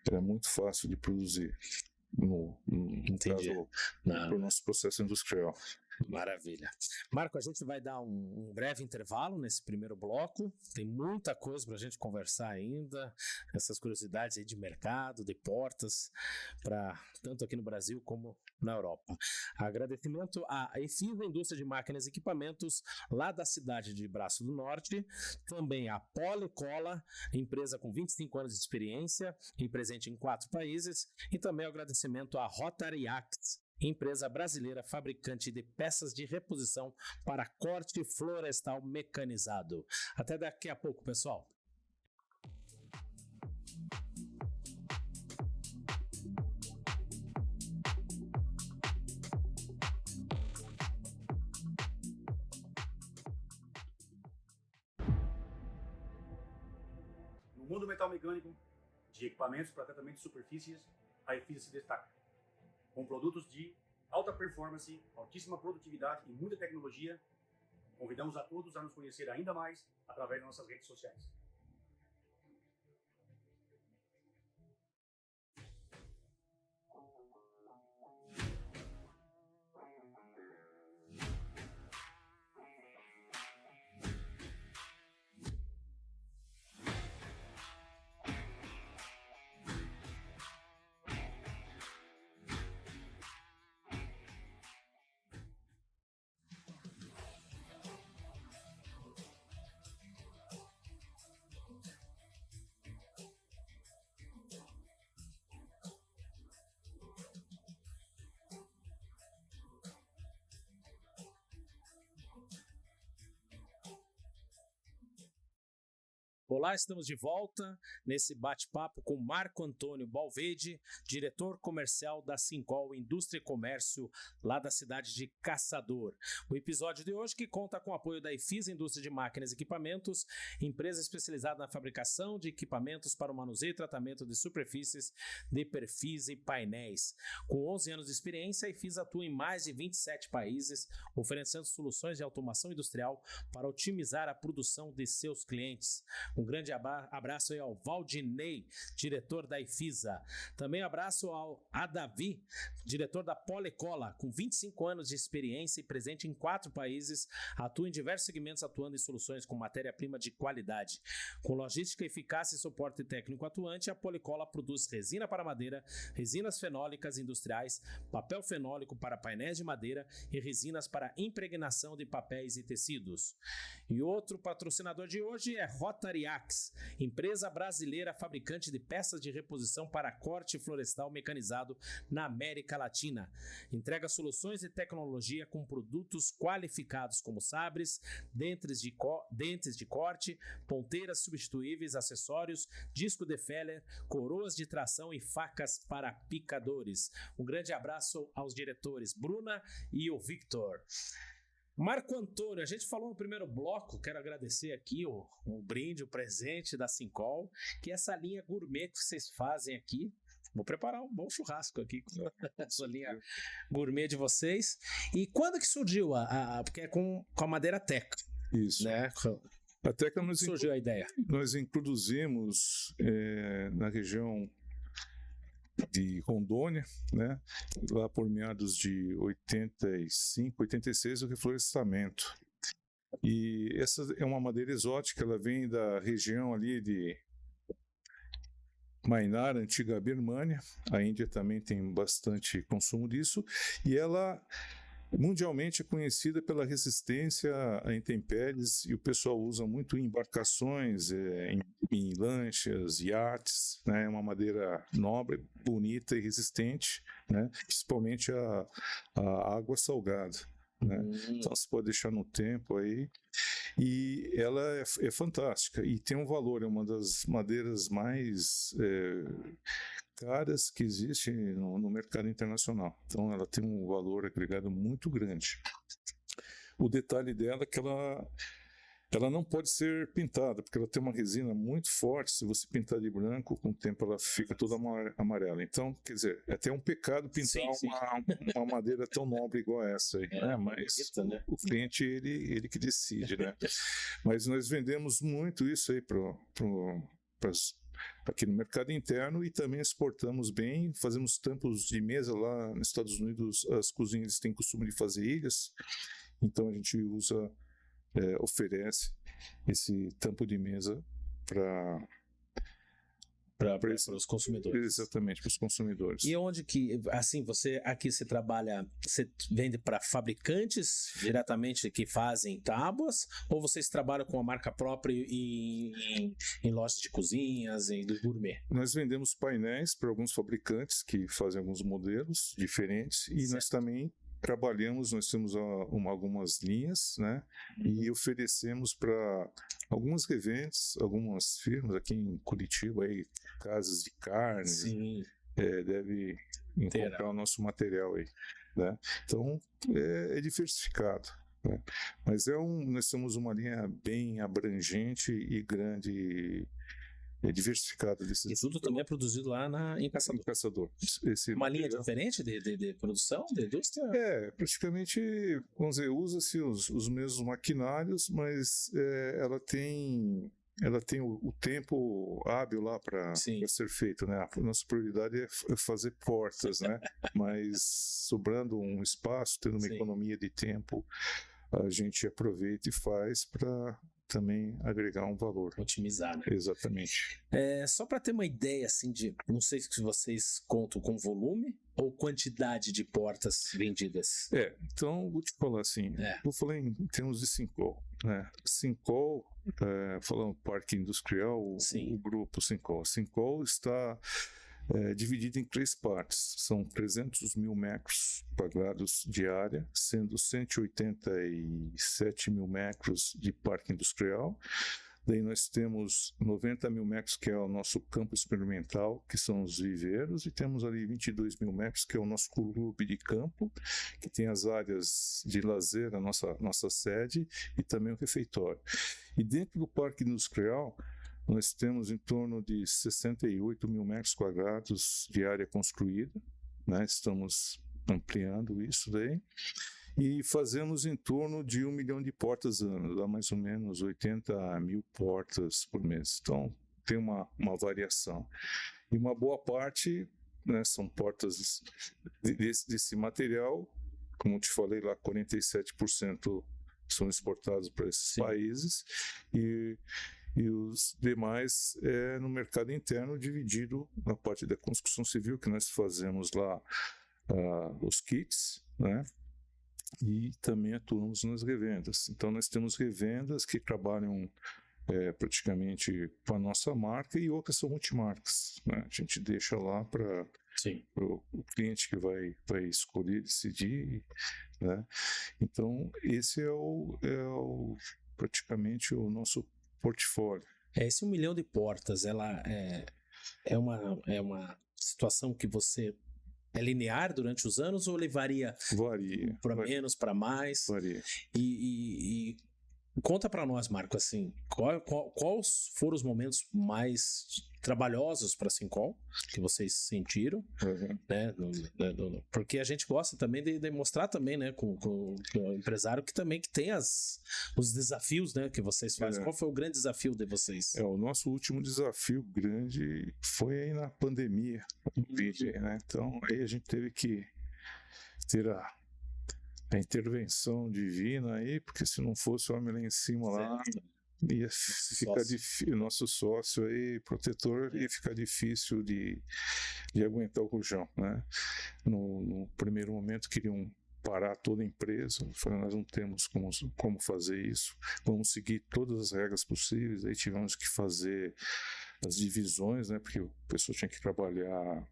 era muito fácil de produzir no caso, para o nosso processo industrial. Maravilha. Marco, a gente vai dar um breve intervalo nesse primeiro bloco. Tem muita coisa para a gente conversar ainda, essas curiosidades aí de mercado, de portas, tanto aqui no Brasil como na Europa. Agradecimento à EFISA, Indústria de Máquinas e Equipamentos, lá da cidade de Braço do Norte, também a Policola, empresa com 25 anos de experiência e presente em 4 países, e também o agradecimento à Rotary Axe, empresa brasileira fabricante de peças de reposição para corte florestal mecanizado. Até daqui a pouco, pessoal. No mundo metal mecânico, de equipamentos para tratamento de superfícies, a EFISA se destaca. Com produtos de alta performance, altíssima produtividade e muita tecnologia, convidamos a todos a nos conhecer ainda mais através das nossas redes sociais. Olá, estamos de volta nesse bate-papo com Marco Antônio Balvedi, diretor comercial da Sincol Indústria e Comércio, lá da cidade de Caçador. O episódio de hoje que conta com o apoio da Efisa Indústria de Máquinas e Equipamentos, empresa especializada na fabricação de equipamentos para o manuseio e tratamento de superfícies de perfis e painéis. Com 11 anos de experiência, a Efisa atua em mais de 27 países, oferecendo soluções de automação industrial para otimizar a produção de seus clientes. Um grande abraço aí ao Valdinei, diretor da Efisa. Também abraço ao Adavi, diretor da Polecola, com 25 anos de experiência e presente em 4 países, atua em diversos segmentos, atuando em soluções com matéria-prima de qualidade. Com logística eficaz e suporte técnico atuante, a Polecola produz resina para madeira, resinas fenólicas industriais, papel fenólico para painéis de madeira e resinas para impregnação de papéis e tecidos. E outro patrocinador de hoje é Rotary Axe, empresa brasileira fabricante de peças de reposição para corte florestal mecanizado na América Latina. Entrega soluções de tecnologia com produtos qualificados como sabres, dentes de corte, ponteiras substituíveis, acessórios, disco de Feller, coroas de tração e facas para picadores. Um grande abraço aos diretores Bruna e o Victor. Marco Antônio, a gente falou no primeiro bloco, quero agradecer aqui o brinde, o presente da Sincol, que é essa linha gourmet que vocês fazem aqui. Vou preparar um bom churrasco aqui com essa linha gourmet de vocês. E quando que surgiu porque é com a madeira teca? Isso. Né? A teca surgiu a ideia. Nós introduzimos na região de Rondônia, né? Lá por meados de 85, 86, o reflorestamento. E essa é uma madeira exótica, ela vem da região ali de Mainar, antiga Birmânia. A Índia também tem bastante consumo disso, e ela mundialmente é conhecida pela resistência a intempéries, e o pessoal usa muito em embarcações, em lanchas, iates, né? É uma madeira nobre, bonita e resistente, né? Principalmente a água salgada, né? Então você pode deixar no tempo aí, e ela é fantástica e tem um valor, é uma das madeiras mais caras que existe no mercado internacional. Então ela tem um valor agregado muito grande. O detalhe dela é que ela não pode ser pintada, porque ela tem uma resina muito forte. Se você pintar de branco, com o tempo ela fica toda amarela. Então, quer dizer, é até um pecado pintar uma madeira tão nobre igual essa aí, né? Mas bonita, né? O cliente, ele que decide, né? Mas nós vendemos muito isso aí aqui no mercado interno, e também exportamos bem, fazemos tampos de mesa. Lá nos Estados Unidos as cozinhas têm costume de fazer ilhas, então a gente oferece esse tampo de mesa para os consumidores. Exatamente, para os consumidores. E onde que, assim, você trabalha, você vende para fabricantes diretamente que fazem tábuas, ou vocês trabalham com a marca própria em lojas de cozinhas, do gourmet? Nós vendemos painéis para alguns fabricantes que fazem alguns modelos diferentes, e nós também nós temos algumas linhas, né? E oferecemos para algumas reventes, algumas firmas aqui em Curitiba, aí, casas de carnes, deve encontrar o nosso material aí, né? Então é diversificado, né? Mas nós temos uma linha bem abrangente e grande, diversificada desses. E tudo também é produzido lá em Caçador. Uma linha diferente de produção, de indústria? Praticamente, vamos dizer, usa-se os mesmos maquinários, mas ela tem o tempo hábil lá para ser feito, né? A nossa prioridade é fazer portas, né? Mas sobrando um espaço, tendo uma economia de tempo, a gente aproveita e faz para também agregar um valor. Otimizar, né? Exatamente. Só para ter uma ideia, assim, não sei se vocês contam com volume ou quantidade de portas vendidas. Então, vou te falar assim, vou falar em termos de Sincol, né? Sincol, falando parque industrial, o grupo Sincol. Sincol está dividido em 3 partes. São 300 mil metros quadrados de área, sendo 187 mil metros de parque industrial, Daí nós temos 90 mil metros, que é o nosso campo experimental, que são os viveiros, e temos ali 22 mil metros, que é o nosso clube de campo, que tem as áreas de lazer, a nossa sede, e também o refeitório. E dentro do parque industrial, nós temos em torno de 68 mil metros quadrados de área construída, né? Estamos ampliando isso daí. E fazemos em torno de 1 milhão de portas ano, dá mais ou menos 80 mil portas por mês. Então, tem uma variação. E uma boa parte, né, são portas desse material, como eu te falei lá, 47% são exportados para esses países, e os demais é no mercado interno, dividido na parte da construção civil, que nós fazemos lá os kits, né? E também atuamos nas revendas. Então, nós temos revendas que trabalham praticamente com a nossa marca, e outras são multimarcas, né? A gente deixa lá para o cliente que vai escolher, decidir, né? Então, esse é praticamente o nosso portfólio. Esse 1 milhão de portas, ela é uma situação que você é linear durante os anos, ou ele varia? Varia. Para menos, para mais? Varia. E conta para nós, Marco, assim, quais foram os momentos mais trabalhosos para a Sincol que vocês sentiram, né? Porque a gente gosta também de mostrar também, né, com o empresário que também tem os desafios, né, que vocês fazem. Qual foi o grande desafio de vocês? O nosso último desafio grande foi aí na pandemia, né? Então aí a gente teve que ter a intervenção divina aí, porque se não fosse o homem lá em cima lá, ia ficar difícil, nosso sócio aí, protetor, ia ficar difícil de aguentar o rojão, né? No primeiro momento queriam parar toda a empresa, falaram, nós não temos como fazer isso, vamos seguir todas as regras possíveis. Aí tivemos que fazer as divisões, né? Porque a pessoa tinha que trabalhar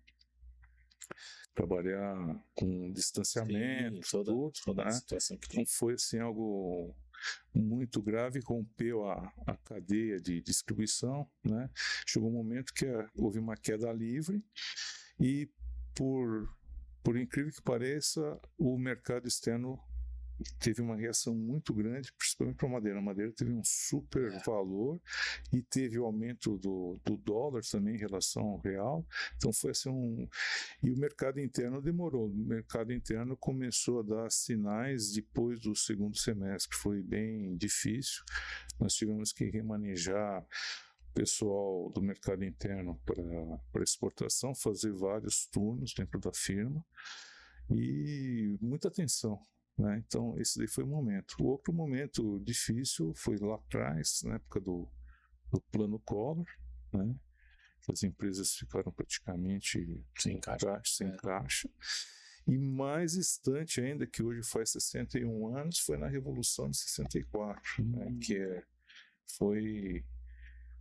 com distanciamento, toda a situação que então foi assim algo muito grave, rompeu a cadeia de distribuição, né? Chegou um momento que houve uma queda livre, e por incrível que pareça, o mercado externo teve uma reação muito grande, principalmente para a madeira. A madeira teve um super valor, e teve o aumento do dólar também em relação ao real. Então foi assim e o mercado interno demorou. O mercado interno começou a dar sinais depois do segundo semestre, que foi bem difícil. Nós tivemos que remanejar o pessoal do mercado interno para exportação, fazer vários turnos dentro da firma, e muita atenção, né? Então, esse daí foi o momento. O outro momento difícil foi lá atrás, na época do Plano Collor, né? As empresas ficaram praticamente sem caixa. E mais distante ainda, que hoje faz 61 anos, foi na Revolução de 64, né? Que foi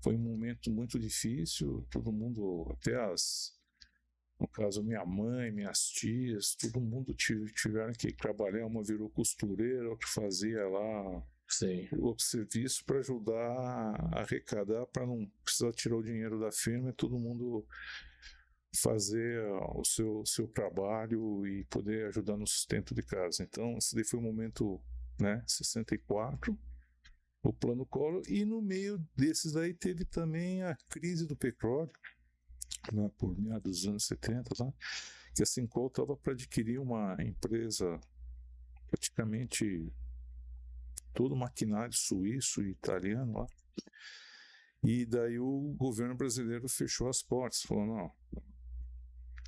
um momento muito difícil. Todo mundo, até no caso, minha mãe, minhas tias, todo mundo tiveram que trabalhar. Uma virou costureira, outra fazia lá outro serviço para ajudar a arrecadar, para não precisar tirar o dinheiro da firma, e todo mundo fazer o seu trabalho e poder ajudar no sustento de casa. Então, esse daí foi o momento, né, 64, o Plano Collor, e no meio desses aí teve também a crise do petróleo, né, por meados dos anos 70, né, que a Sincol estava para adquirir uma empresa, praticamente todo maquinário suíço e italiano lá, e daí o governo brasileiro fechou as portas, falou, não,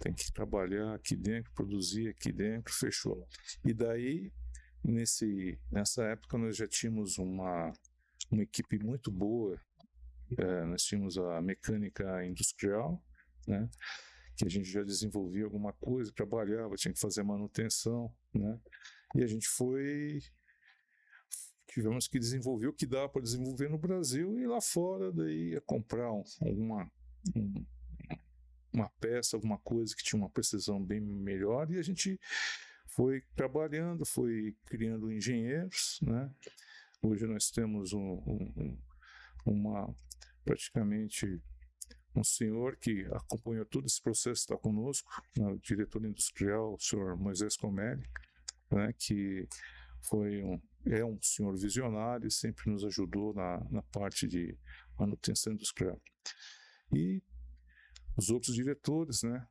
tem que trabalhar aqui dentro, produzir aqui dentro, fechou. E daí, nessa época, nós já tínhamos uma equipe muito boa, nós tínhamos a mecânica industrial, né, que a gente já desenvolvia alguma coisa, trabalhava, tinha que fazer manutenção, né, e a gente tivemos que desenvolver o que dá para desenvolver no Brasil, e lá fora daí ia comprar uma peça, alguma coisa que tinha uma precisão bem melhor, e a gente foi trabalhando, foi criando engenheiros, né? Hoje nós temos praticamente um senhor que acompanhou todo esse processo, está conosco, o diretor industrial, o senhor Moisés Comelli, né, que é um senhor visionário, sempre nos ajudou na parte de manutenção industrial. E os outros diretores, né,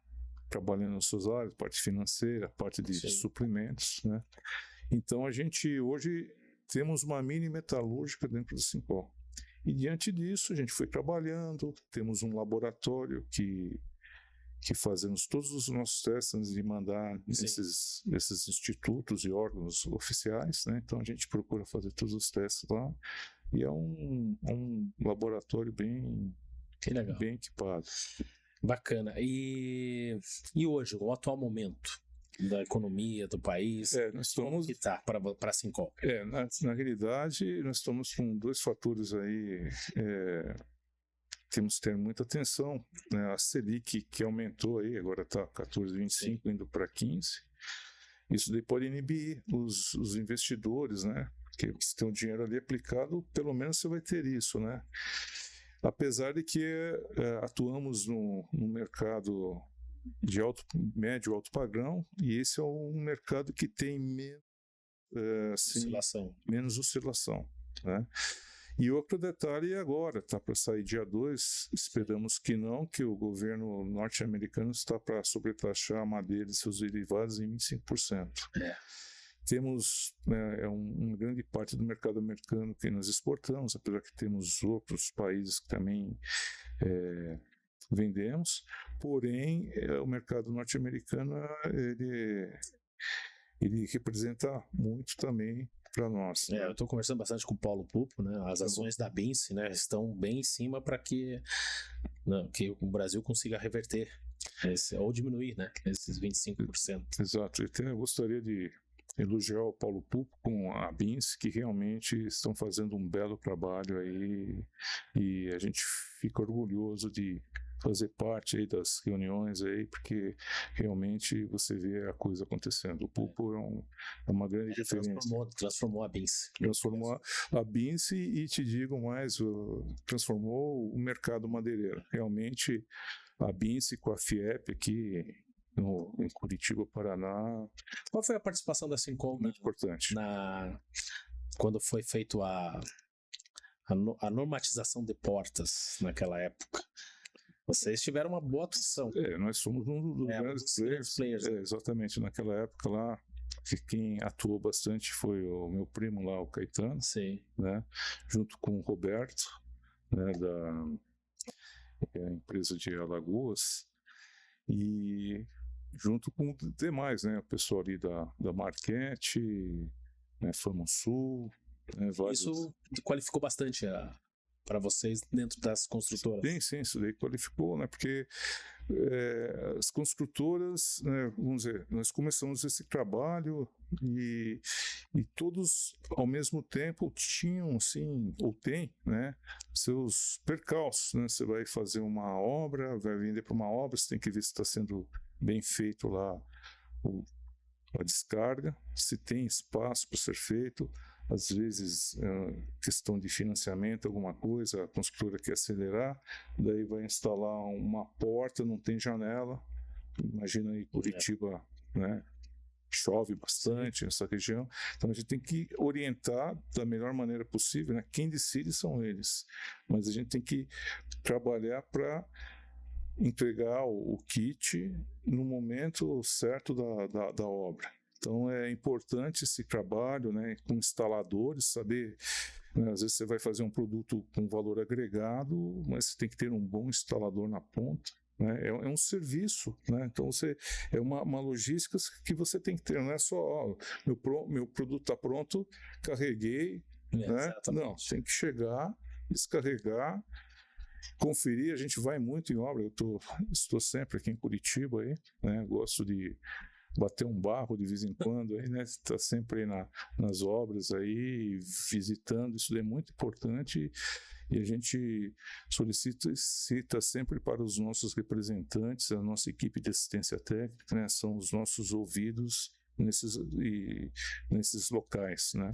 trabalhando nas suas áreas, parte financeira, parte de suprimentos, né. Então a gente hoje temos uma mini metalúrgica dentro do Sincol. E diante disso a gente foi trabalhando, temos um laboratório que fazemos todos os nossos testes antes de mandar esses institutos e órgãos oficiais, né? Então a gente procura fazer todos os testes lá e é um laboratório bem equipado. Bacana. E hoje, o atual momento da economia do país, nós estamos, como que está para a Sincol? Na realidade, nós estamos com dois fatores aí, temos que ter muita atenção, né? A Selic, que aumentou aí, agora está 14,25, indo para 15, isso daí pode inibir os investidores, né? Porque se tem um dinheiro ali aplicado, pelo menos você vai ter isso, né? Apesar de que atuamos no mercado de médio alto padrão, e esse é um mercado que tem menos oscilação, né? E outro detalhe agora, está para sair dia 2, esperamos que não, que o governo norte-americano está para sobretaxar a madeira e seus derivados em 25%. Temos uma grande parte do mercado americano que nós exportamos, apesar que temos outros países que também vendemos, porém o mercado norte-americano ele representa muito também para nós. Eu estou conversando bastante com o Paulo Pupo, né? As ações da Bince, né, estão bem em cima para que o Brasil consiga reverter ou diminuir, né, esses 25%. Exato. Eu gostaria de elogiar o Paulo Pupo com a Bince, que realmente estão fazendo um belo trabalho aí e a gente fica orgulhoso de fazer parte aí das reuniões aí, porque realmente você vê a coisa acontecendo. O Pupo é uma grande referência. Transformou a Bince. Transformou a Bince e te digo mais, transformou o mercado madeireiro. Realmente a Bince com a FIEP aqui em Curitiba, Paraná. Qual foi a participação da Sincol? Muito importante. Quando foi feito a normatização de portas naquela época? Vocês tiveram uma boa atuação. Nós somos um dos grandes players. Exatamente, naquela época lá, quem atuou bastante foi o meu primo lá, o Caetano, né? Junto com o Roberto, né, da empresa de Alagoas, e junto com demais, né, o pessoal ali da Marquete, né, Famosul, né, vários... Isso qualificou bastante para vocês dentro das construtoras? Sim, isso daí qualificou, né? Porque as construtoras, né, vamos dizer, nós começamos esse trabalho e todos ao mesmo tempo tinham, sim, ou tem, né, seus percalços, né? Você vai fazer uma obra, vai vender para uma obra, você tem que ver se está sendo bem feito lá a descarga, se tem espaço para ser feito. Às vezes, questão de financiamento, alguma coisa, a construtora quer acelerar, daí vai instalar uma porta, não tem janela. Imagina aí Curitiba, né? Chove bastante nessa região. Então a gente tem que orientar da melhor maneira possível, né? Quem decide são eles, mas a gente tem que trabalhar para entregar o kit no momento certo da obra. Então é importante esse trabalho, né, com instaladores, saber, né, às vezes você vai fazer um produto com valor agregado, mas você tem que ter um bom instalador na ponta, né? É um serviço, né? Então é uma logística que você tem que ter, não é só meu produto está pronto, carreguei, né? Não, tem que chegar, descarregar, conferir. A gente vai muito em obra, estou sempre aqui em Curitiba aí, né? Gosto de bater um barro de vez em quando aí, né? Está sempre aí nas obras aí, visitando. Isso é muito importante e a gente solicita sempre para os nossos representantes, a nossa equipe de assistência técnica, né? São os nossos ouvidos nesses locais, né?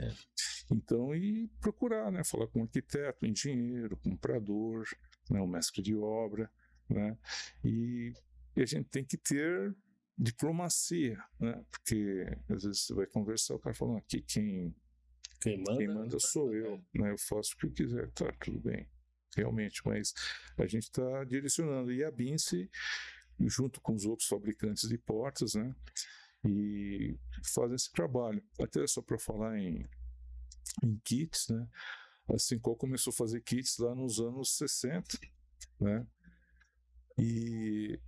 Então, e procurar, né? Falar com o arquiteto, o engenheiro, o comprador, né? O mestre de obra, né? E a gente tem que ter diplomacia, né? Porque às vezes você vai conversar, o cara falando aqui quem manda sou eu, né? Eu faço o que eu quiser, tá, tudo bem, realmente, mas a gente está direcionando, e a Bince, junto com os outros fabricantes de portas, né? E fazem esse trabalho. Até só para falar em kits, né? A Sincol começou a fazer kits lá nos anos 60, né? E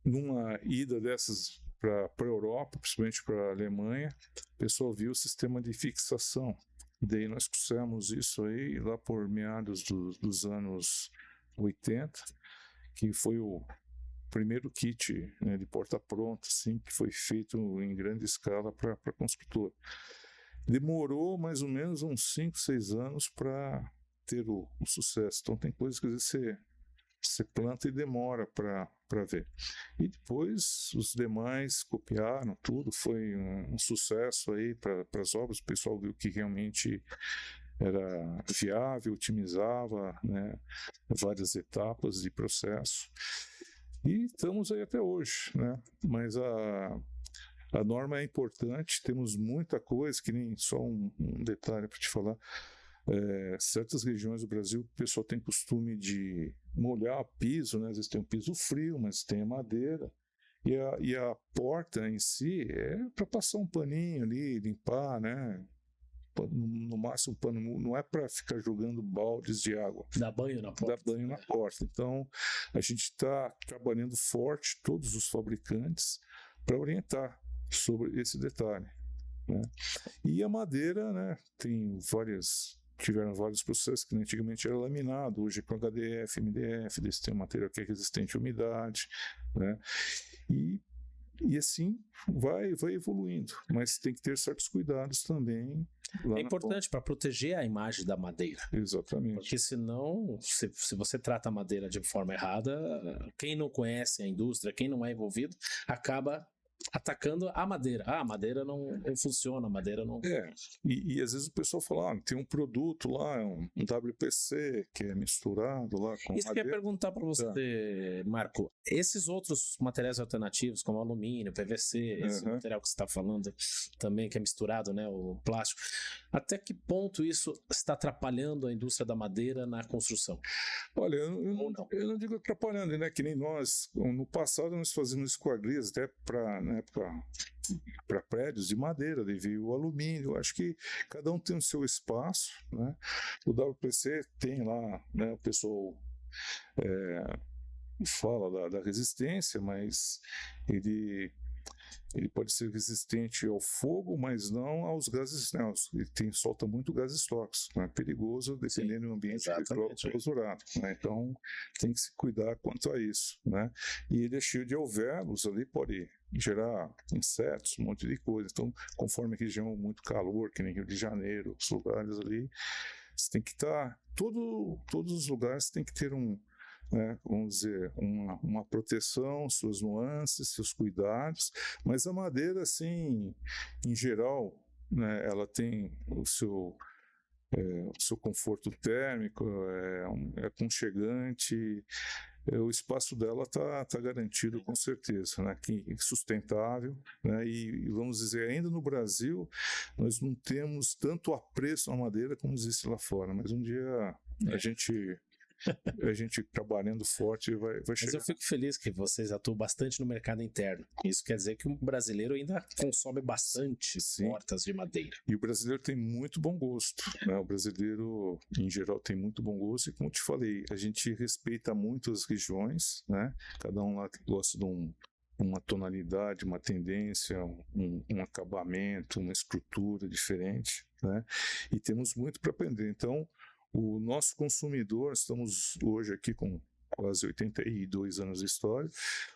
numa ida dessas para a Europa, principalmente para a Alemanha, o pessoal viu o sistema de fixação. Daí nós trouxemos isso aí lá por meados dos anos 80, que foi o primeiro kit, né, de porta pronta, assim, que foi feito em grande escala para construtor. Demorou mais ou menos uns 5, 6 anos para ter o sucesso. Então tem coisas que às vezes você planta e demora para ver. E depois os demais copiaram tudo, foi um sucesso aí para as obras. O pessoal viu que realmente era viável, otimizava, né, várias etapas de processo. E estamos aí até hoje, né? Mas a norma é importante, temos muita coisa, que nem só um detalhe para te falar. Certas regiões do Brasil, o pessoal tem costume de molhar o piso, né? Às vezes tem um piso frio, mas tem a madeira. E a porta em si é para passar um paninho ali, limpar, né? No máximo um pano, não é para ficar jogando baldes de água. Dá banho na porta. Dá banho na porta. Então, a gente está trabalhando forte, todos os fabricantes, para orientar sobre esse detalhe, né? E a madeira, né? Tiveram vários processos, que antigamente era laminado, hoje é com HDF, MDF, desse tem um material que é resistente à umidade, né? E assim vai evoluindo, mas tem que ter certos cuidados também. É importante para proteger a imagem da madeira. Exatamente. Porque senão, se você trata a madeira de forma errada, quem não conhece a indústria, quem não é envolvido, acaba atacando a madeira. A madeira não funciona, a madeira não... E às vezes o pessoal fala, tem um produto lá, um WPC, que é misturado lá com isso madeira. Que eu ia perguntar para você, Marco. Esses outros materiais alternativos, como alumínio, PVC, esse material que você está falando também, que é misturado, né, o plástico, até que ponto isso está atrapalhando a indústria da madeira na construção? Olha, eu não digo atrapalhando, né, que nem nós, no passado nós fazíamos esquadrias até para prédios de madeira, devido ao alumínio. Acho que cada um tem o seu espaço, né? O WPC tem lá, né, o pessoal fala da resistência, mas ele pode ser resistente ao fogo, mas não aos gases, né? Ele solta muito gases tóxicos, né? É perigoso dependendo do ambiente clausurado, né? Então tem que se cuidar quanto a isso, né? E ele é cheio de alvéolos ali, pode gerar insetos, um monte de coisa. Então, conforme a região muito calor, que nem Rio de Janeiro, os lugares ali, você tem que estar, todos os lugares tem que ter vamos dizer, uma proteção, suas nuances, seus cuidados, mas a madeira, assim, em geral, né, ela tem o seu conforto térmico, é aconchegante, o espaço dela está garantido com certeza, né, que sustentável, né, e vamos dizer, ainda no Brasil, nós não temos tanto apreço à madeira como existe lá fora, mas um dia a gente trabalhando forte vai chegar. Mas eu fico feliz que vocês atuam bastante no mercado interno. Isso quer dizer que o brasileiro ainda consome bastante portas de madeira. E o brasileiro tem muito bom gosto, né? O brasileiro, em geral, tem muito bom gosto. E como eu te falei, a gente respeita muito as regiões, né? Cada um lá gosta de uma tonalidade, uma tendência, um acabamento, uma estrutura diferente, né? E temos muito para aprender. Então, o nosso consumidor, estamos hoje aqui com quase 82 anos de história,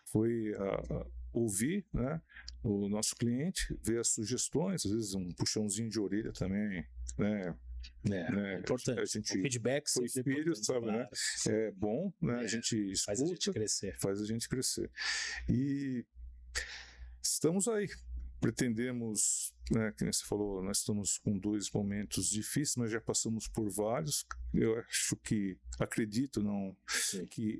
foi ouvir, né, o nosso cliente, ver as sugestões, às vezes um puxãozinho de orelha também, né? É importante. A gente, o feedback foi filho, sabe, claro, né? É bom, né? A gente escuta, faz a gente crescer. Faz a gente crescer. E estamos aí, pretendemos, né, que nem você falou, nós estamos com 2 momentos difíceis, mas já passamos por vários. Eu acredito, não, que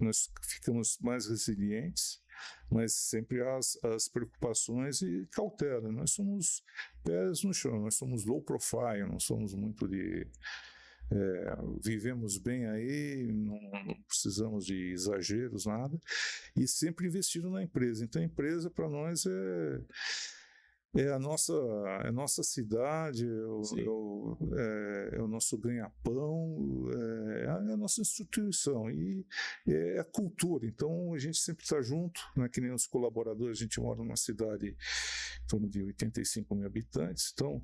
nós ficamos mais resilientes, mas sempre as preocupações e cautela. Nós somos pés no chão, nós somos low profile, não somos muito de... vivemos bem aí, não precisamos de exageros, nada, e sempre investindo na empresa. Então a empresa para nós é a nossa cidade, é o nosso ganha-pão, é a nossa instituição e é a cultura. Então a gente sempre está junto, né? Que nem os colaboradores, a gente mora numa cidade em torno de 85 mil habitantes, então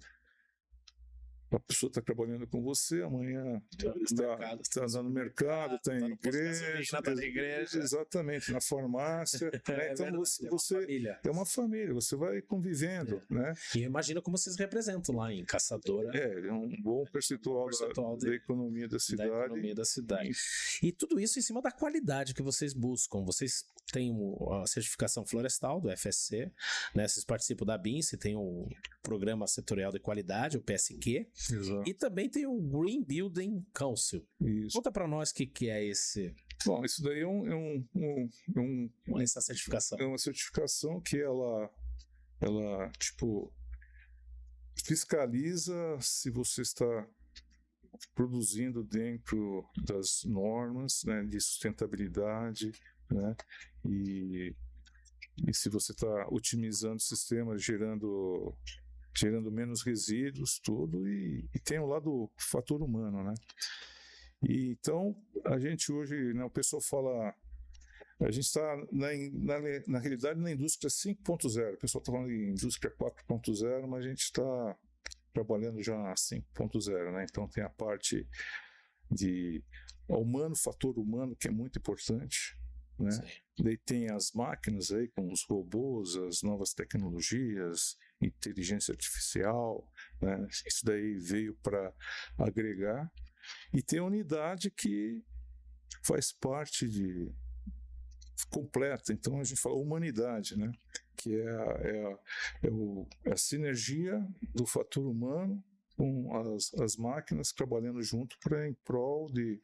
a pessoa está trabalhando com você, amanhã está andando no mercado, está em igreja, exatamente, na farmácia. Né? Então você é uma família, você vai convivendo. Né? E imagina como vocês representam lá em Caçadora. É um bom percentual da economia da cidade. E tudo isso em cima da qualidade que vocês buscam. Vocês têm a certificação florestal do FSC, né? Vocês participam da BINSE, tem o Programa Setorial de Qualidade, o PSQ. Exato. E também tem o Green Building Council. Isso. Conta para nós o que é esse. Bom, isso daí essa certificação. É uma certificação que ela tipo fiscaliza se você está produzindo dentro das normas, né, de sustentabilidade, né, e se você está otimizando sistemas, gerando menos resíduos, tudo, e tem o lado fator humano, né? E, então, a gente hoje, né, o pessoal fala, a gente está, na realidade, na indústria 5.0, o pessoal está falando em indústria 4.0, mas a gente está trabalhando já na 5.0, né? Então, tem a parte de fator humano, que é muito importante, né? Daí tem as máquinas aí, com os robôs, as novas tecnologias, inteligência artificial, né? Isso daí veio para agregar. E tem a unidade que faz parte completa. Então a gente fala humanidade, né? Que é a sinergia do fator humano com as máquinas trabalhando junto em prol de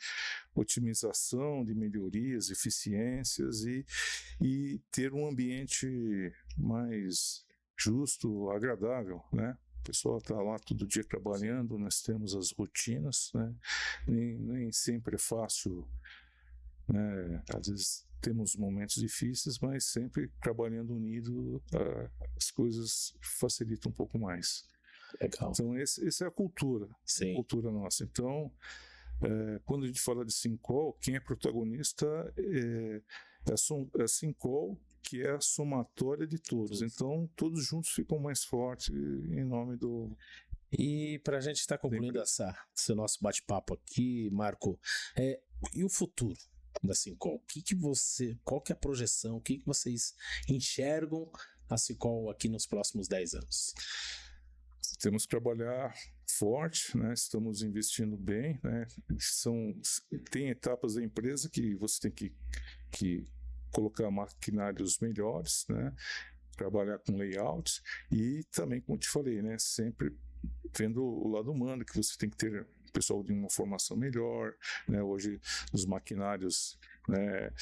otimização, de melhorias, eficiências e ter um ambiente mais justo, agradável, né? O pessoal está lá todo dia trabalhando, nós temos as rotinas, né? Nem sempre é fácil, né? Às vezes temos momentos difíceis, mas sempre trabalhando unido, as coisas facilitam um pouco mais. Legal. Então, essa é a cultura nossa. Então, quando a gente fala de Syncol, quem é protagonista é a Syncol, que é a somatória de todos. Então, todos juntos ficam mais fortes em nome do... E para a gente estar concluindo esse nosso bate-papo aqui, Marco, e o futuro da Syncol? Qual que é a projeção? O que vocês enxergam a Syncol aqui nos próximos 10 anos? Temos que trabalhar forte, né? Estamos investindo bem, né? Tem etapas da empresa que você tem que colocar maquinários melhores, né? Trabalhar com layouts e também, como te falei, né? Sempre vendo o lado humano, que você tem que ter o pessoal de uma formação melhor, né? Hoje os maquinários, né,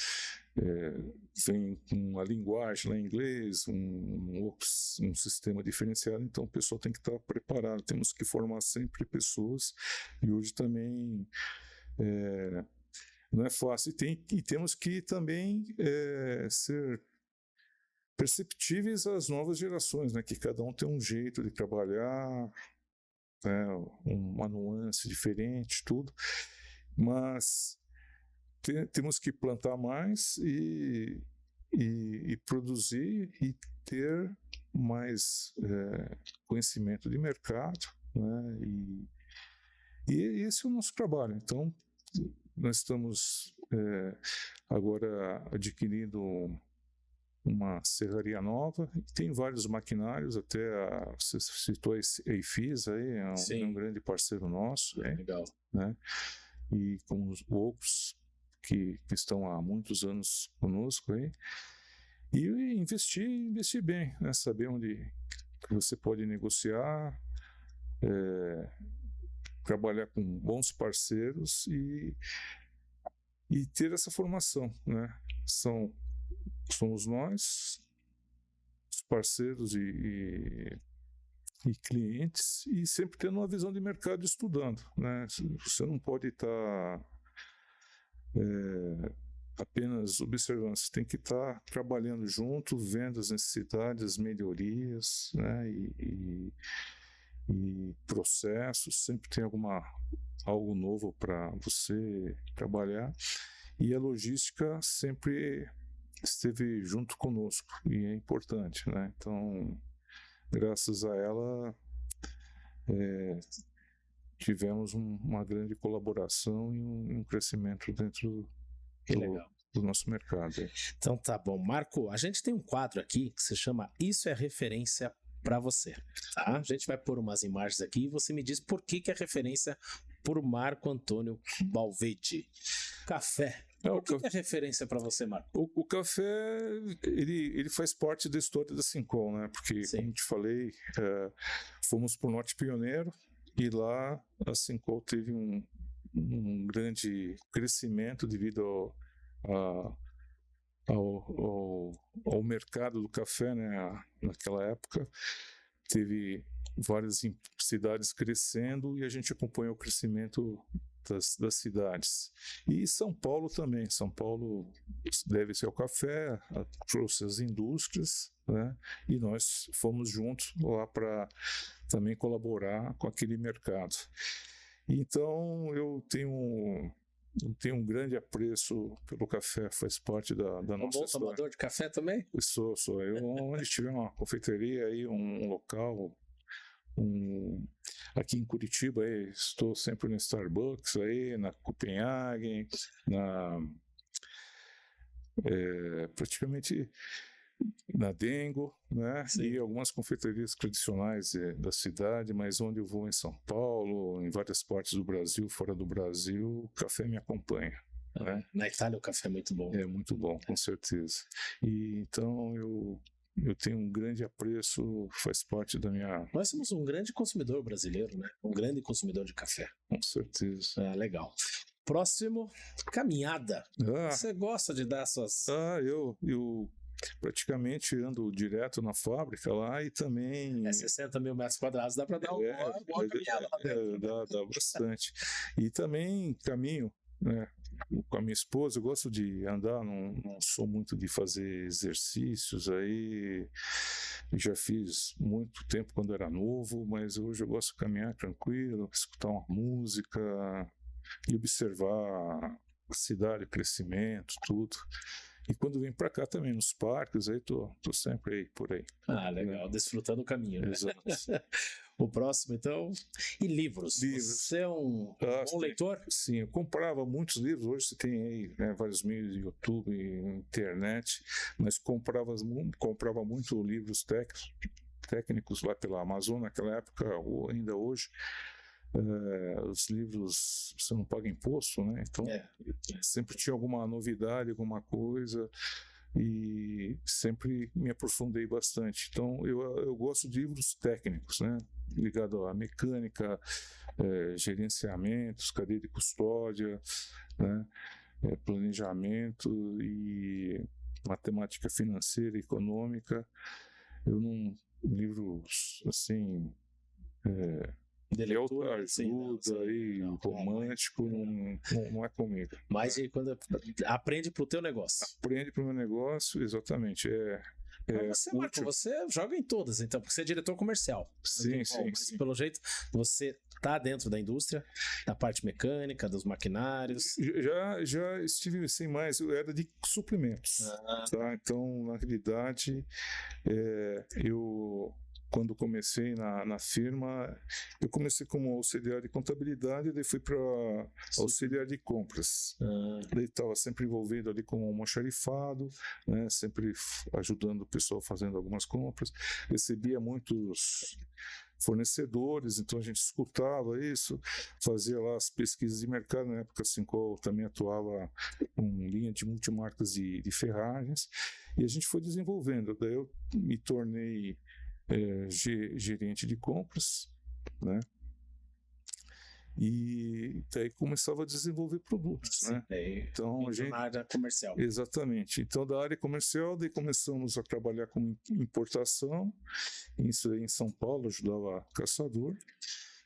vem com a linguagem lá em inglês, um sistema diferenciado, então o pessoal tem que estar preparado, temos que formar sempre pessoas, e hoje também não é fácil, e temos que também ser perceptíveis às novas gerações, né, que cada um tem um jeito de trabalhar, né, uma nuance diferente, tudo, mas temos que plantar mais e produzir e ter mais conhecimento de mercado, né? E esse é o nosso trabalho. Então, nós estamos agora adquirindo uma serraria nova, tem vários maquinários, até você citou a EIFIS, aí, é um grande parceiro nosso. Legal. Né? E com os outros que estão há muitos anos conosco aí. E investir bem, né? Saber onde que você pode negociar, trabalhar com bons parceiros e ter essa formação, né? Somos nós, os parceiros e clientes, e sempre tendo uma visão de mercado estudando, né? Você não pode estar apenas observando, você tem que estar trabalhando junto, vendo as necessidades, as melhorias, né? E processos, sempre tem algo novo para você trabalhar, e a logística sempre esteve junto conosco, e é importante, né? Então, graças a ela, tivemos uma grande colaboração e um crescimento dentro do nosso mercado. Então tá bom. Marco, a gente tem um quadro aqui que se chama Isso é Referência para Você. Tá? A gente vai pôr umas imagens aqui e você me diz por que é referência por Marco Antônio Balvetti. Café. O que é referência para você, Marco? O café, ele faz parte da história da Sincol, né? Porque, sim, como te falei, fomos para o Norte Pioneiro, e lá a Sincol teve um grande crescimento devido ao mercado do café, né? Naquela época teve várias cidades crescendo, e a gente acompanhou o crescimento das cidades. E São Paulo também. São Paulo deve-se ao café, trouxe as indústrias, né? E nós fomos juntos lá para também colaborar com aquele mercado. Então eu tenho um grande apreço pelo café, faz parte da nossa bom história. Tomador de café também? Sou. Eu, onde tiver uma confeitaria aí, um local, aqui em Curitiba, aí, estou sempre no Starbucks, aí, na Copenhagen, praticamente na Dengo, né? Sim. E algumas confeitarias tradicionais da cidade, mas onde eu vou em São Paulo, em várias partes do Brasil, fora do Brasil, o café me acompanha. Né? Na Itália o café é muito bom. É muito bom, com certeza. E então eu tenho um grande apreço, faz parte da minha... Nós somos um grande consumidor brasileiro, né? Um grande consumidor de café. Com certeza. Legal. Próximo, caminhada. Você gosta de dar suas... Eu praticamente ando direto na fábrica lá, e também... 60 mil metros quadrados, dá para dar uma boa caminhada lá dentro. Dá bastante. E também caminho, né? Com a minha esposa, eu gosto de andar, não sou muito de fazer exercícios, aí já fiz muito tempo quando era novo, mas hoje eu gosto de caminhar tranquilo, escutar uma música e observar a cidade, o crescimento, tudo. E quando vem para cá também, nos parques, aí tô sempre aí, por aí. Legal, desfrutando o caminho, né? Exato. O próximo, então, e livros. Você é um bom leitor? Sim, eu comprava muitos livros. Hoje você tem aí, né, vários meios de YouTube, internet, mas comprava muito livros técnicos lá pela Amazon naquela época, ou ainda hoje. Os livros você não paga imposto, né? Então sempre tinha alguma novidade, alguma coisa, e sempre me aprofundei bastante. Então eu gosto de livros técnicos, né? Ligado à mecânica, gerenciamentos, cadeia de custódia, né? Planejamento e matemática financeira e econômica. Eu não livros assim de leitura, ajuda aí, romântico, não é comigo. Mas quando aprende pro teu negócio. Aprende pro meu negócio, exatamente. Marco, você joga em todas, então, porque você é diretor comercial. Sim. Mas pelo jeito, você tá dentro da indústria, da parte mecânica, dos maquinários. Já estive sem mais, eu era de suprimentos. Tá? Então, na realidade, quando comecei na firma, eu comecei como auxiliar de contabilidade, daí fui para auxiliar de compras. Daí estava sempre envolvido ali com o almoxarifado, né, sempre ajudando o pessoal fazendo algumas compras. Recebia muitos fornecedores, então a gente escutava isso, fazia lá as pesquisas de mercado. Na época a Sincol também atuava com linha de multimarcas de ferragens, e a gente foi desenvolvendo. Daí eu me tornei gerente de compras, né? E daí começava a desenvolver produtos, né? Então a gente na área comercial. Exatamente. Então da área comercial, daí começamos a trabalhar com importação. Isso aí em São Paulo, ajudava caçador.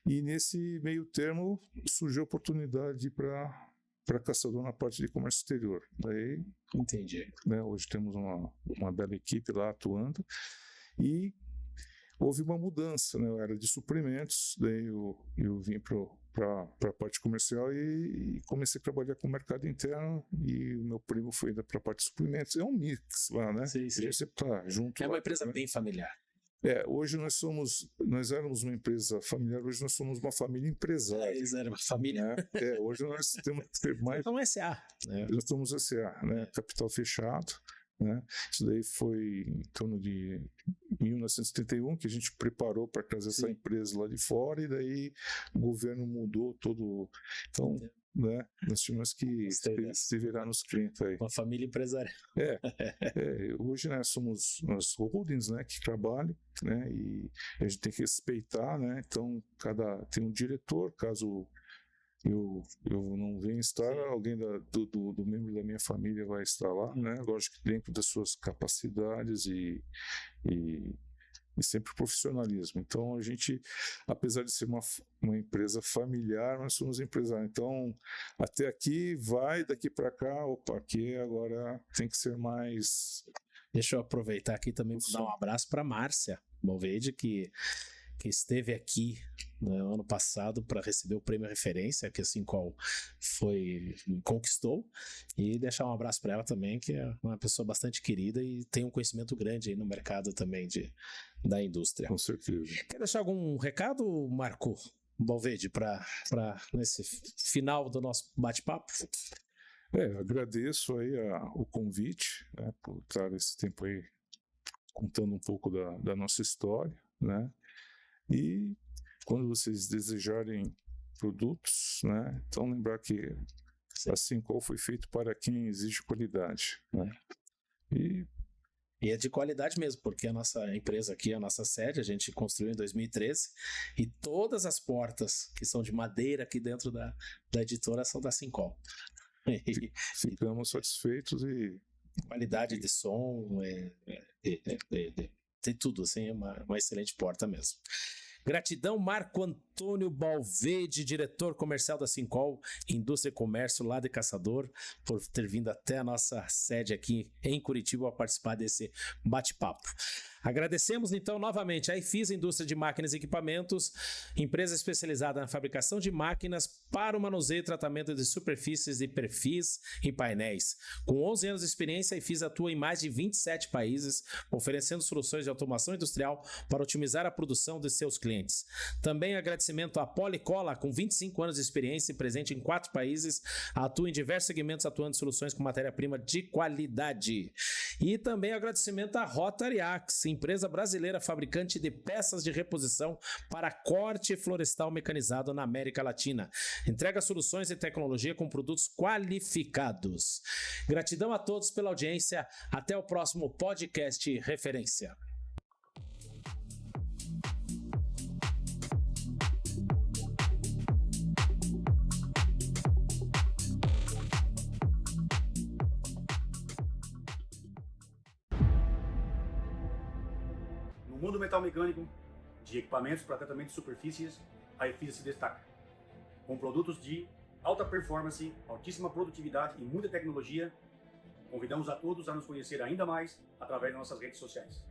E nesse meio termo surgiu a oportunidade para caçador na parte de comércio exterior. Daí, entendi. Né, hoje temos uma bela equipe lá atuando. E houve uma mudança, né? Eu era de suprimentos, daí eu vim para a parte comercial e comecei a trabalhar com o mercado interno, e o meu primo foi para a parte de suprimentos. É um mix lá, né? Sim. A gente sempre tá junto. É uma empresa bem familiar. Hoje nós éramos uma empresa familiar, hoje nós somos uma família empresária. Eles eram uma família. Né? Hoje nós temos que ter mais. Então, SA. Nós somos SA, né? Capital fechado. Né? Isso daí foi em torno de 1971 que a gente preparou para trazer essa empresa lá de fora, e daí o governo mudou todo. Então, né, nós tínhamos que se virar nos 30 aí. Uma família empresarial. Hoje, né, somos nós holdings, né, que trabalham, né, e a gente tem que respeitar, né, então tem um diretor, caso eu não venha estar, alguém do membro da minha família vai estar lá, né, lógico que dentro das suas capacidades e sempre profissionalismo. Então a gente, apesar de ser uma empresa familiar, nós somos empresários. Então até aqui vai, daqui para cá, aqui agora tem que ser mais. Deixa eu aproveitar aqui também para dar um abraço para Márcia Malvede, que esteve aqui no ano passado para receber o prêmio Referência, que assim qual conquistou, e deixar um abraço para ela também, que é uma pessoa bastante querida e tem um conhecimento grande aí no mercado também da indústria. Com certeza. Quer deixar algum recado, Marco Malvede, para nesse final do nosso bate-papo? Agradeço aí o convite, né, por estar esse tempo aí contando um pouco da nossa história, né? E quando vocês desejarem produtos, né, então lembrar que a Sincol foi feito para quem exige qualidade, né? E é de qualidade mesmo, porque a nossa empresa aqui, a nossa sede, a gente construiu em 2013, e todas as portas que são de madeira aqui dentro da editora são da Sincol. Ficamos satisfeitos e qualidade de som, tem tudo, assim, é uma excelente porta mesmo. Gratidão, Marco Antônio Balvede, diretor comercial da Sincol, Indústria e Comércio lá de Caçador, por ter vindo até a nossa sede aqui em Curitiba a participar desse bate-papo. Agradecemos então novamente a IFISA, Indústria de Máquinas e Equipamentos, empresa especializada na fabricação de máquinas para o manuseio e tratamento de superfícies de perfis e painéis. Com 11 anos de experiência, a IFISA atua em mais de 27 países, oferecendo soluções de automação industrial para otimizar a produção de seus clientes. Também agradecimento à Policola, com 25 anos de experiência e presente em 4 países, atua em diversos segmentos, atuando em soluções com matéria-prima de qualidade. E também agradecimento à Rotary Axe, empresa brasileira fabricante de peças de reposição para corte florestal mecanizado na América Latina. Entrega soluções e tecnologia com produtos qualificados. Gratidão a todos pela audiência. Até o próximo podcast Referência. No mundo metal mecânico, de equipamentos para tratamento de superfícies, a IFISA se destaca. Com produtos de alta performance, altíssima produtividade e muita tecnologia, convidamos a todos a nos conhecer ainda mais através das nossas redes sociais.